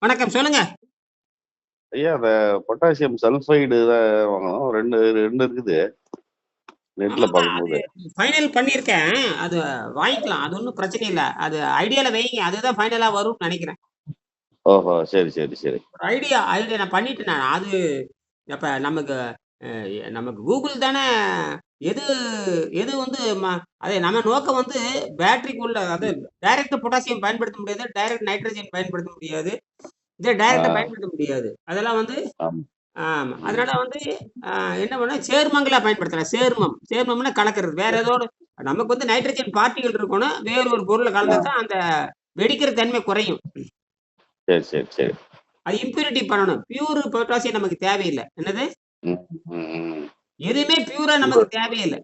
வணக்கம். சொல்லுங்க. ஐயா அந்த பொட்டாசியம் சல்ஃபைடு தான் வாங்கணும். 2 இருக்குது. நெட்ல ஆமாமா. அது பார்க்கும்போது. ஃபைனல் பண்ணியிருக்கேன். அது வாங்கிக்கலாம். அது ஒண்ணும் பிரச்சனை இல்ல. அது ஐடியால வைங்க. அதுதான் ஃபைனலா வரும்னு நெனைக்கிறேன். ஓஹோ! சரி, சரி, சரி. ஒரு ஐடியா ஐடியா நான் பண்ணிட்டேன் நான். அது அப்ப நமக்கு கூகுள் தானே எது எது வந்து அது நம்ம நோக்கம் வந்து பேட்டரிக்குள்ள அது டைரக்ட் பொட்டாசியம் பயன்படுத்த முடியாது. டைரக்ட் நைட்ரஜன் பயன்படுத்த முடியாது. இத டைரக்ட்டா ஆ, பயன்படுத்த முடியாது. அதெல்லாம் வந்து ஆமா. ஆமா. ம். அதனால வந்து அ என்ன பண்ணேன், சேர்மங்களா பயன்படுத்தலாம். சேர்மம். சேர்மம்னா கலக்கிறது. வேற ஏதோ ஒரு நமக்கு வந்து நைட்ரஜன் பார்ட்டிகள் இருக்கணும். வேற ஒரு பொருள ஆ, கலந்தா தான் அந்த வெடிக்கிற தன்மை குறையும். சரி, சரி, சரி. அது இம்ப்யூரிட்டி பண்ணணும். பியூர் பொட்டாசியம் நமக்கு தேவையில்ல. என்னது? ம், ம், ம். எதுவுமே பியூரா நமக்கு சூப்பர். தேவையில்ல.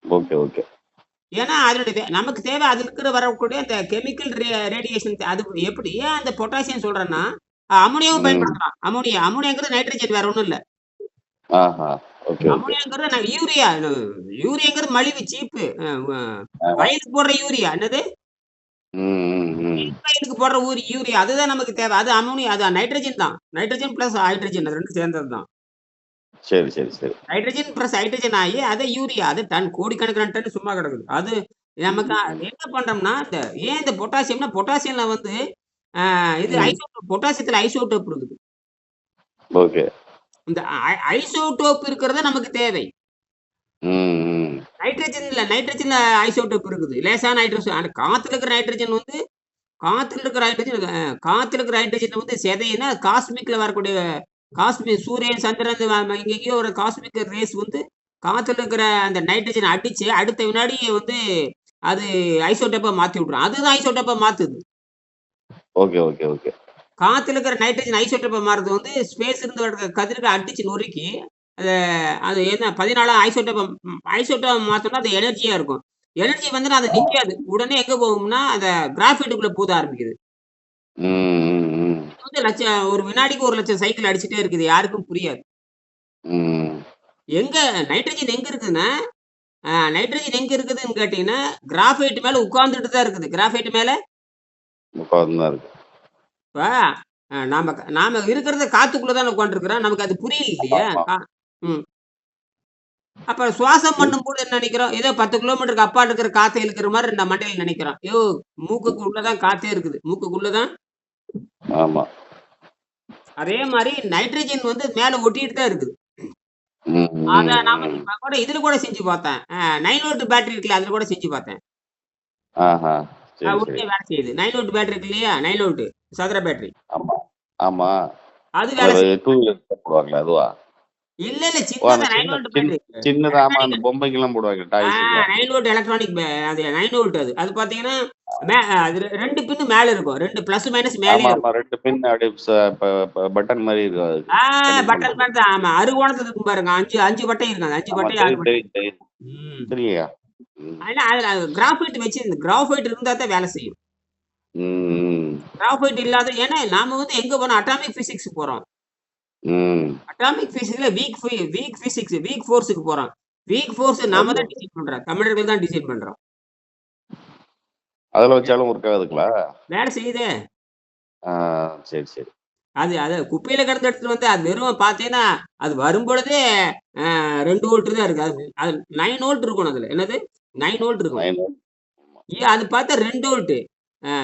Okay, okay. ஏன்னா, அதனுடைய நமக்கு தேவை அதில இருக்கிற வரக்கூடிய அந்த கெமிக்கல் ரேடியேஷன் அது எப்படி ஏன் அந்த பொட்டாசியம் சொல்றேன்னா, அம்மோனியாவும் ம். பயன்படுத்தலாம். அம்மோனியாங்கிறது நைட்ரஜன் வேற ஒண்ணும் இல்ல. ஆஹா! Okay, okay. அம்மோனியாங்கிறது யூரியாங்கிறது மலிவு சீப்பு. அ வ ஆமா. வயலுக்கு போடுற யூரியா. என்னது? ம், ம், ம். வயலுக்கு போடுற யூரியா. அதுதான் நமக்கு தேவை. அது அம்மோனியா அது நைட்ரஜன் தான். நைட்ரஜன் பிளஸ் ஹைட்ரஜன் அது 2ம் சேர்ந்தது தான். சரி, சரி, சரி. ஹைட்ரஜன் பிளஸ் ஹைட்ரஜன் ஆயி அது யூரியா. அது கோடிக்கணக்கான டன் சும்மா கிடக்குது. அது நமக்கு ம். என்ன பண்றோம்னா, ஏன் இந்த பொட்டாசியம்னா, பொட்டாசியம்ல வந்து இது ம். ஐசோடோப் பொட்டாசியத்துல ஐசோடோப் இருக்குது. ஓகே. இந்த ஐசோடோப் இருக்கிறது நமக்கு தேவை. ம், ம். நைட்ரஜன்ல ஐசோடோப் இருக்குது. லேசான ஹைட்ரோஜன் காத்துல இருக்கிற நைட்ரஜன் வந்து காத்துல இருக்கிற ஹைட்ரஜன் வந்து சிதையுனா காஸ்மிக்ல வரக்கூடிய சூரியன், சந்திரன் எங்கேயோ ஒரு காஸ்மிக் ரேஸ் வந்து காத்துல இருக்கிற அந்த நைட்ரஜன் அடிச்சு அடுத்த வினாடி வந்து அது ஐசோடோப்பா மாத்தி விட்டுரும். அதுதான் ஐசோடோப்பா மாத்துது. Okay, okay, okay. காத்துல இருக்கிற நைட்ரஜன் ஐசோடோப்பா மாறுறது வந்து ஸ்பேஸ் இருந்து வர கதிர்கள் அடிச்சு நொறுக்கி, அத அது என்ன 14 ஐசோடோப்பா மாத்தணும்னா அது எனர்ஜியா இருக்கும். எனர்ஜி வந்துனா அது நிக்காது. உடனே எங்க போகும்னா, அந்த கிராஃபைட்டுக்குள்ள பூத ஆரம்பிக்குது. ம், ம், ம். இது வந்து ஒரு வினாடிக்கு 1,00,000 சைக்கிள் அடிச்சுட்டே இருக்குது. யாருக்கும் புரியாது. ம். எங்க நைட்ரஜன் எங்க இருக்குதுன்னா, நைட்ரஜன் எங்க இருக்குதுன்னு கேட்டீங்கன்னா, கிராஃபைட் மேல உட்கார்ந்துட்டு தான் இருக்குது. கிராஃபைட் மேல உட்கார்ந்து தான் இருக்கு. இப்ப நாம நாம இருக்கிறது காத்துக்குள்ள தான உட்கார்ந்துருக்கிறோம். நமக்கு அது புரியல இல்லையா? ஆமா. ம். அப்ப சுவாசம் பண்ணும்போது என்ன நெனைக்கிறோம்? ஏதோ 10 கிலோமீட்டருக்கு அப்பால இருக்கிற காத்த இழுக்கிற மாரி நம்ம மண்டையில நெனைக்கிறோம். மூக்குக்கு உள்ள தான் காத்தே இருக்குது. மூக்குக்குள்ள தான் ஆமா. அதே மாரி நைட்ரஜன் வந்து மேல ஒட்டிட்டு தான் இருக்குது. ம், அத ம், நாம ம். இப்ப கூட இதுல கூட செஞ்சு பார்த்தேன். 9 வோல்ட் பேட்டரி இருக்குல்ல, அதுல கூட செஞ்சு பார்த்தேன். ஆஹா! சரி, சரி. உண்மையா வேலை செய்யுது. 9 வோல்ட் பேட்டரி இருக்கு இல்லையா? 9 வோல்ட் சதுர பேட்டரி. ஆமா, ஆமா. அது வேலை அதுல செய்யுது. 2 வீலர்ஸ்ல போடுவாங்களே அதுவா? இல்ல, இல்ல ஓ! அந்த சின்னதா 9 வோல்ட் பேட்டரி. சின்னதா ஆமா அந்த எலக்ட்ரானிக் பொம்மைக்கெல்லாம் போடுவாங்க ஆ டாய்ஸுக்குலாம். 9 வோல்ட் எலக்ட்ரானிக் அது 9 வோல்ட் அது. அது பார்த்தீங்கன்னா, அது 2 பின் மேல இருக்கும். 2 பிளஸ் மைனஸ் ஆமா, மேலேயே ஆமா. இருக்கும். 2 பின் அப்படியே ப ப பட்டன் மாரி இருக்கும் அதுக்கு. ஆ கனெக்ட் பட்டன் பண்றது. மாரி தான். ஆமா. அறுகோணத்துல இருக்கும் பாருங்க. 5 பட்டை இருக்கும். அது 5 ஆமா பட்டை, 6 தெரியும், பட்டை. தெரியும், தெரியும். ம். தெரியும்யா. ம். ஆனா அதுல கிராஃபைட் வச்சு கிராஃபைட் இருந்தா தான் வேலை செய்யும். ம், கிராஃபைட் இல்லாத ஏன்னா நாம வந்து எங்க போறோம்? அட்டாமிக் பிசிக்ஸ் போறோம். ம். அட்டாமிக் பிசிக்ஸ்ல வீக் ஃபோர்ஸ்க்கு போறோம். வீக் ஃபோர்ஸ் நாம ஓகே. தான் டிசைன் பண்றோம். தமிழர்கள் தான் டிசைன் பண்றோம். அதுல வச்சாலும் ஒர்க் ஆகுதுங்களா? வேலை செய்யுதே! ஆ சரி, சரி. அது குப்பையில கிடந்து எடுத்துட்டு வந்து அது வெறும் பார்த்தீங்கன்னா, அது வரும்பொழுதே 2 வோல்ட் தான் இருக்கு. அது அது 9 வோல்ட் இருக்கணும் அதுல. என்னது? 9 வோல்ட் இருக்கும். 9 அது பார்த்தா 2 வோல்ட்.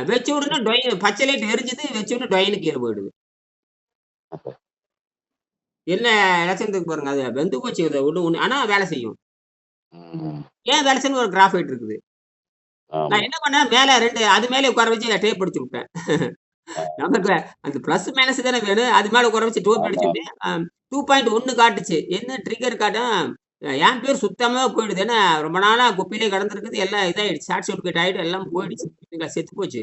வச்ச உடனே பச்சை லைட் எரிஞ்சுது. வச்ச உடனே டொய்ன்னு கீழ போயிடுது. என்ன லட்சணத்துக்கு பாருங்க. அது வெந்து போச்சு. அது ஒண்ணு ஆனா வேலை செய்யும். ம். ஏன் வேலை செய்யணும்னு ஒரு கிராஃபைட் இருக்குது. நான் ஆமா. என்ன பண்ணேன், மேல 2 அது மேல உட்கார வச்சு டேப் அடிச்சு விட்டேன். நமக்கு அந்த பிளஸ், மைனஸ் தானே வேணும். அது மேல உட்கார வச்சு டோப் ஆமா. அடிச்சுட்டு 2.1 காட்டுச்சு. என்ன ட்ரிகர் காட்டும், ஆம்பியர் சுத்தமா போயிடுது. ஏன்னா ரொம்ப நாளா குப்பையிலே கிடந்திருக்குது. எல்லாம் இதாயிடுச்சு. ஷார்ட் சர்க்யூட் ஆயிட்டு எல்லாம் போயிடுச்சு. சரிங்களா, செத்து போச்சு.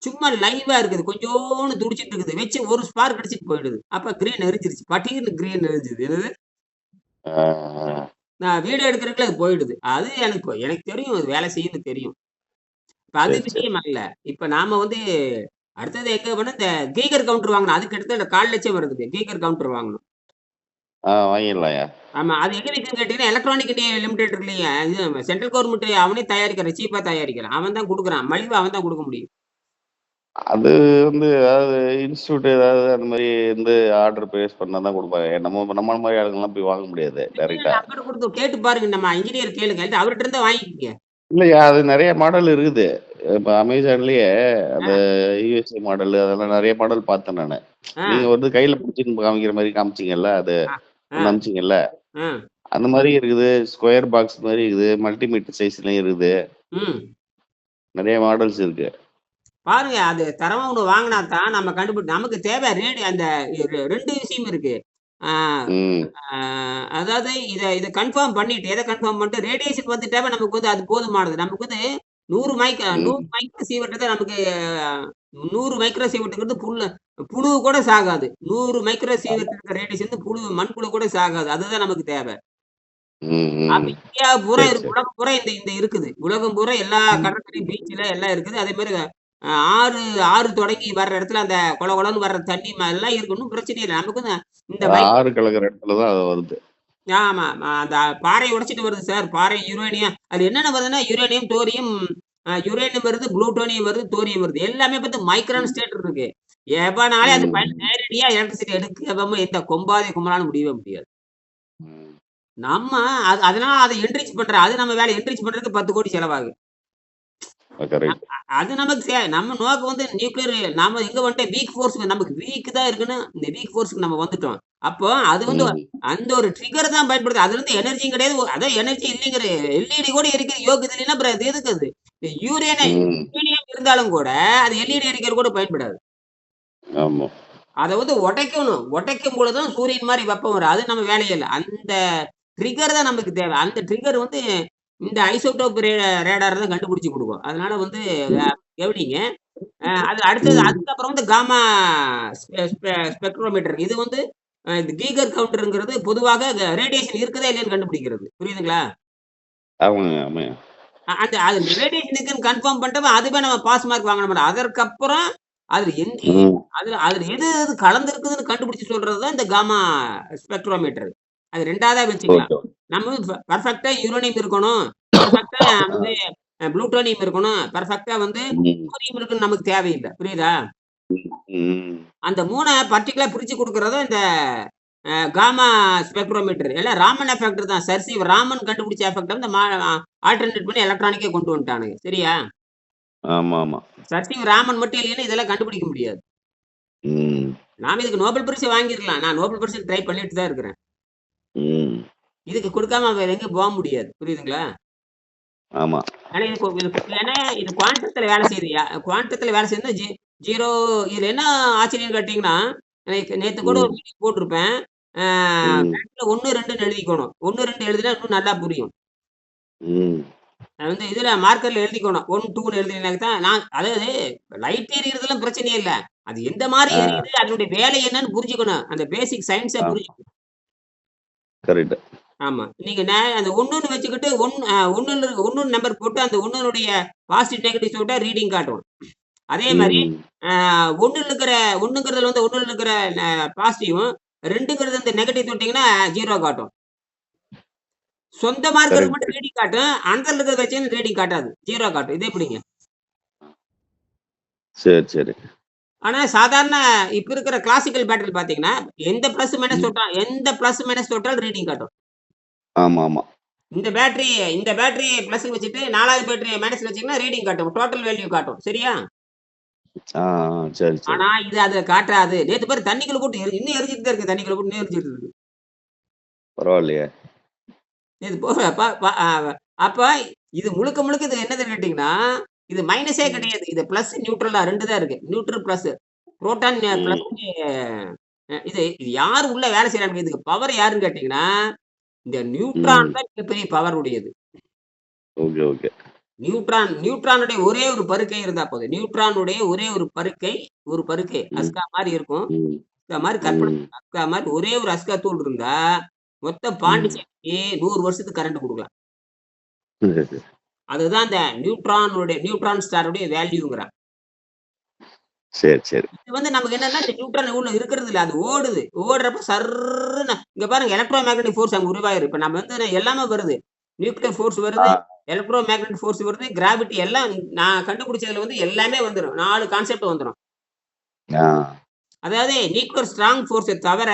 சும்மா லைவா இருக்குது. கொஞ்சோன்னு துடிச்சிட்டு இருக்குது. வச்சு ஒரு ஸ்பார்க் அடிச்சுட்டு போயிடுது. அப்ப கிரீன் எரிஞ்சிருச்சு. பட்டீர்னு கிரீன் எரிஞ்சுது. என்னது? ஆ, ஆ. நான் வீடியோ எடுக்கிறதுக்குள்ள அது போயிடுது. அது எனக்கு தெரியும். அது வேலை செய்யுதுன்னு தெரியும். இப்ப அது சரி, சரி. விஷயம் அல்ல. இப்ப நாம வந்து அடுத்தது எங்க போனா, இந்த கீகர் கவுண்டர் வாங்கணும். அதுக்கு அடுத்து 1/4 லட்சம் வருது. கீகர் கவுண்டர் வாங்கணும். வாங்கிடலாம்யா. ஆமா. அது எங்க விக்குதுன்னு கேட்டீங்கன்னா, எலக்ட்ரானிக் இண்டியா லிமிடெட் இருக்கு இல்லையா? இது சென்ட்ரல் கவர்ன்மெண்ட் அவனே தயாரிக்கிறான். சீப்பா தயாரிக்கிறான். அவன் தான் குடுக்குறான். மலிவா அவன் தான் குடுக்க முடியும். அது அதாவது இன்ஸ்டியூட் ஏதாவது அந்த மாரி ஆர்டர் பிளேஸ் பண்ணா தான் குடுப்பாங்க. நம்ம மாரி ஆளுங்கலாம் போய் வாங்க முடியாது டைரக்ட்டா. நம்பர் குடுத்து கேட்டு பாருங்க. நம்ம இன்ஜினியர் கேளுங்க. இல்ல அவர்ட்ட இருந்தா வாங்கிக்கங்க. இல்லையா அது நெறைய மாடல் இருக்குது. இப்ப Amazonலயே ஆ, அந்த யுஎஸ்ஏ மாடல் அதெல்லாம் நெறைய மாடல் பார்த்தேன் நானு. ஆ, நீங்க கையில புடிச்சுன்னு காமிக்கிற மாரி காமிச்சீங்கல்ல, அது ஆ, ஆ, ஒண்ணு அனுப்பிச்சீங்கல்ல. ஆ. அந்த மாரி இருக்குது. ஸ்கொயர் பாக்ஸ் மாரி இருக்குது. மல்டிமீட்டர் சைஸ்லயும் இருக்குது. ம். நெறைய மாடல்ஸ் இருக்கு. பாருங்க. அது தரமா ஒண்ணு வாங்குனா தான் நம்ம நமக்கு தேவை அந்த 2 விஷயம் இருக்கு. ஆ, ம். ஆ அதாவது இத கன்ஃபார்ம் பண்ணிட்டு எத கன்ஃபார்ம் பண்ணிட்டு ரேடியேஷன் வந்துட்டாவே நமக்கு அது போதுமானது. நமக்கு 100 ம். மைக்ரோ சீவர்ட் தான் நமக்கு 100 மைக்ரோ சீவர்ட்ங்கிறது புழு கூட சாகாது. 100 மைக்ரோ ஆமா. சீவர்ட் இருக்க ரேடியேஷன் மண்புழு கூட சாகாது. அதுதான் நமக்கு தேவை. ம். அப்ப ம். இந்தியா பூரா சரி, இருக்கு. சரி. உலகம் பூரா இந்த இந்த இருக்குது. உலகம் பூரா எல்லா ம். கடற்கரை, பீச்ல எல்லாம் இருக்குது. அதே மாரி ஆறு ஆறு தொடங்கி வர்ற இடத்துல அந்த கொல கொலன்னு வர்ற தண்ணி எல்லாம் இருக்கு. ஒண்ணும் பிரச்சனை இல்ல. நமக்கு இந்த மைக்ரோ ஆறு கலக்கிற இடத்துல தான் அது வருது. ஆமா. அந்த பாறைய உடைச்சிட்டு வருது சார். பாறை யுரேனியம் அது என்னென்ன வருதுன்னா, யுரேனியம், தோரியம் யுரேனியம் வருது, புளூட்டோனியம் வருது, தோரியம் வருது. எல்லாமே மைக்ரான் ம். ஸ்டேட் இருக்கு. எவனாலே அது ம். நேரடியா எலக்ட்ரிசிட்டி எடுக்கவும் எந்த கொம்பாதி கும்பலாலும் முடியவே முடியாது. ம். நம்ம அதனால அத என்ரிச் பண்றோம். அது நம்ம வேலை என்ரிச் பண்றதுக்கு 10,00,00,000 செலவாகுது. அ கரெக்ட். அது நமக்கு நம்ம நோக்கம் நியூக்ளியர் நாம எங்க வந்துட்டோம் வீக் ஃபோர்ஸ் நமக்கு வீக் தான் இருக்குன்னு, இந்த வீக் ஃபோர்ஸ்க்கு நம்ம வந்துட்டோம். அப்போ அது ம். அந்த ஒரு ட்ரிக்கர் தான் பயன்படுது. அதுலருந்து எனர்ஜியும் கிடையாது. அதான் எனர்ஜி இல்லைங்கிற எல்இடி கூட எரிக்கிற யோகியதை இல்லைன்னா அப்புறம் அது எதுக்கு அது? ம். யுரேனியம் இருந்தாலும் கூட அது எல்இடி எரிக்கிற கூட பயன்படாது. ஆமா. அத உடைக்கணும். உடைக்கும் பொழுது தான் சூரியன் மாரி வெப்பம் வரும். அது நம்ம வேலையே இல்ல. அந்த ட்ரிக்கர் தான் நமக்கு தேவை. அந்த ட்ரிக்கர் இந்த ஐசோடோப் ரேடார் தான் கண்டுபிடிச்சு குடுக்கும். அதனால ம். கவனிங்க. அது அடுத்தது ம். அதுக்கப்புறம் காமா ஸ்பெக்ட்ரோமீட்டர். இது இந்த கீகர் கவுண்டர்ங்கிறது பொதுவாக ரேடியேஷன் இருக்குதா இல்லையான்னு கண்டுபிடிக்கிறது. புரியுதுங்களா? ஆமாங்க, ஆமாங்க. அது ரேடியேஷன் இருக்குன்னு கன்ஃபார்ம் பண்ணிட்டோம்னா, அதுவே நம்ம பாஸ் மார்க் வாங்கணும் மேடம். அதற்கப்புறம் அதுல எந்த ம். அதுல அதுல எது எது கலந்திருக்குதுன்னு கண்டுபிடிச்சு சொல்றது தான் இந்த காமா ஸ்பெக்ட்ரோமீட்டர். அது 2வதா வச்சுக்கலாம். ஓகே. நம்ம பெர்ஃபெக்ட்டா யுரேனியம் இருக்கணும். பெர்ஃபெக்ட்டா ஆ. புளூட்டோனியம் இருக்கணும். பெர்ஃபெக்ட்டா ம். சோடியம் இருக்குன்னு நமக்கு தேவையில்ல. புரியுதா? ம். அந்த 3 பர்ட்டிகுலரா பிரிச்சு குடுக்குறதும் இந்த காமா ஸ்பெக்ட்ரோமீட்டர். எல்லாம் ராமன் எஃபெக்ட் தான். ராமன் கண்டுபிடிச்ச எஃபெக்ட்ட இந்த ஆல்டர்னேட் பண்ணி எலக்ட்ரானிக்கே கொண்டு வந்துட்டானுங்க. சரியா? ஆமாமா. ராமன் மட்டும் இல்லைன்னா இதெல்லாம் கண்டுபிடிக்க முடியாது. ம். நாம இதுக்கு நோபல் பரிசு வாங்கியிருக்கலாம். நான் நோபல் பரிசுக்கு ட்ரை பண்ணிட்டு தான் இருக்கிறேன். ம். இதுக்கு குடுக்காம வேற எங்கயும் முடியாது. புரியுதுங்களா? ஆமா. ஆனா ஏன்னா இது குவாண்டத்துல வேலை செய்யுது. குவாண்டத்துல வேலை செய்யுது 0 இதுல என்ன ஆச்சரியம்னு கேட்டீங்கன்னா, நேத்து கூட ஒரு ம். வீடியோ போட்டிருப்பேன். ஆ ம். பேக்ல 1, 2ன்னு எழுதிக்கணும். 1, 2 எழுதினா இன்னும் நல்லா புரியும். ம். இதுல மார்க்கர்ல எழுதிக்கணும். 1, 2ன்னு எழுதினீங்கன்னா தான் அதாவது லைட் எரியறதெல்லாம் பிரச்சனையே இல்ல. அது எந்த மாரி ஆ. எரியுது, அதனுடைய வேலை என்னன்னு புரிஞ்சுக்கணும். அந்த பேசிக் சயன்ஸ ஆ. புரிஞ்சுக்கணும். கரெக்ட். ஆமா. நீங்க அந்த 1ன்னு வச்சுக்கிட்டு 1 நம்பர் போட்டு அந்த 1னுடைய பாசிட்டிவ், நெகட்டிவ் போட்டா ரீடிங் காட்டும். அதே மாரி ம். அ 1ல இருக்கிற 1ங்கிறதுல 1ல இருக்கிற பாசிட்டிவும் 2ங்கிறது நெகட்டிவ் தொட்டீங்கன்னா 0 காட்டும். சொந்தமா இருக்கிறது கரெக்ட். மட்டும் ரீடிங் காட்டும். அண்டர்ல இருக்கிறத வச்சீங்கன்னா ரீடிங் காட்டாது. 0 காட்டும். இது எப்படிங்க? சரி, சரி. ஆனா சாதாரண இப்ப இருக்கிற கிளாசிக்கல் பேட்டரி பார்த்தீங்கன்னா, ம். எந்த பிளஸ் மைனஸ் தொட்டாலும் ரீடிங் காட்டும். ஆமாமா. இந்த பேட்டரி பிளஸ்ன்னு வச்சுட்டு 4வது பேட்டரிய மைனஸ்ல வச்சீங்கன்னா ரீடிங் காட்டும். டோட்டல் வேல்யூ காட்டும். சரியா? ஆ, ஆ. சரி, சரி. ஆனா இது அதுல காட்டாது. நேத்து பாரு தண்ணிக்குள்ள போட்டு இன்னும் எரிஞ்சுட்டு தான் இருக்கு. தண்ணிக்குள்ள போட்டு இன்னும் எரிஞ்சுட்டு இருக்கு. பரவாயில்லையே! இது போக ப ப அ அப்ப இது முழுக்க முழுக்க இது என்னதுன்னு கேட்டீங்கன்னா, இது மைனஸே ம். கிடையாது. இது பிளஸ் நியூட்ரலா 2 தான் இருக்கு. Neutral plus. புரோட்டான் பிளஸ் ம். இது இது யாரு உள்ள வேலை செய்றாங்க இதுக்கு பவர் யாருன்னு கேட்டீங்கன்னா, இந்த நியூட்ரான் ம். தான் மிகப்பெரிய பவர் உடையது. Okay, okay. நியூட்ரானுடைய ஒரே ஒரு பருக்கை இருந்தா போதும். நியூட்ரானுடைய ஒரே ஒரு பருக்கை ம். அஸ்கா மாரி இருக்கும். ம். அஸ்கா மாரி கற்பனை ம். அஸ்கா மாரி ஒரே ஒரு அஸ்கா தூள் இருந்தா, மொத்தம் ம். பாண்டிச்சேரிக்கு 100 வருஷத்துக்கு கரண்ட் குடுக்கலாம். அதுதான் அந்த நியூட்ரான் ஸ்டாருடைய வேல்யூங்கிறான். சரி, சரி. இது நமக்கு என்னன்னா, இந்த நியூட்ரான் உள்ள இருக்கிறது இல்ல. அது ஓடுது. ஓடுறப்ப சர்ருன்னு இங்க பாருங்க எலக்ட்ரோ மேக்னெட்டிக் ஃபோர்ஸ் அங்க உருவாயிரும். இப்ப நம்ம எல்லாமே வருது. நியூக்ளியர் ஃபோர்ஸ் ஆ. வருது. எலக்ட்ரோ மேக்னெட்டிக் ஃபோர்ஸ் வருது, கிராவிட்டி எல்லாம் நான் கண்டுபிடிச்சதுல வந்து எல்லாமே வந்துரும். 4 கான்செப்ட் வந்துரும். ஆ. அதாவது நியூக்ளியர் ஸ்ட்ராங் ஃபோர்ஸ தவிர,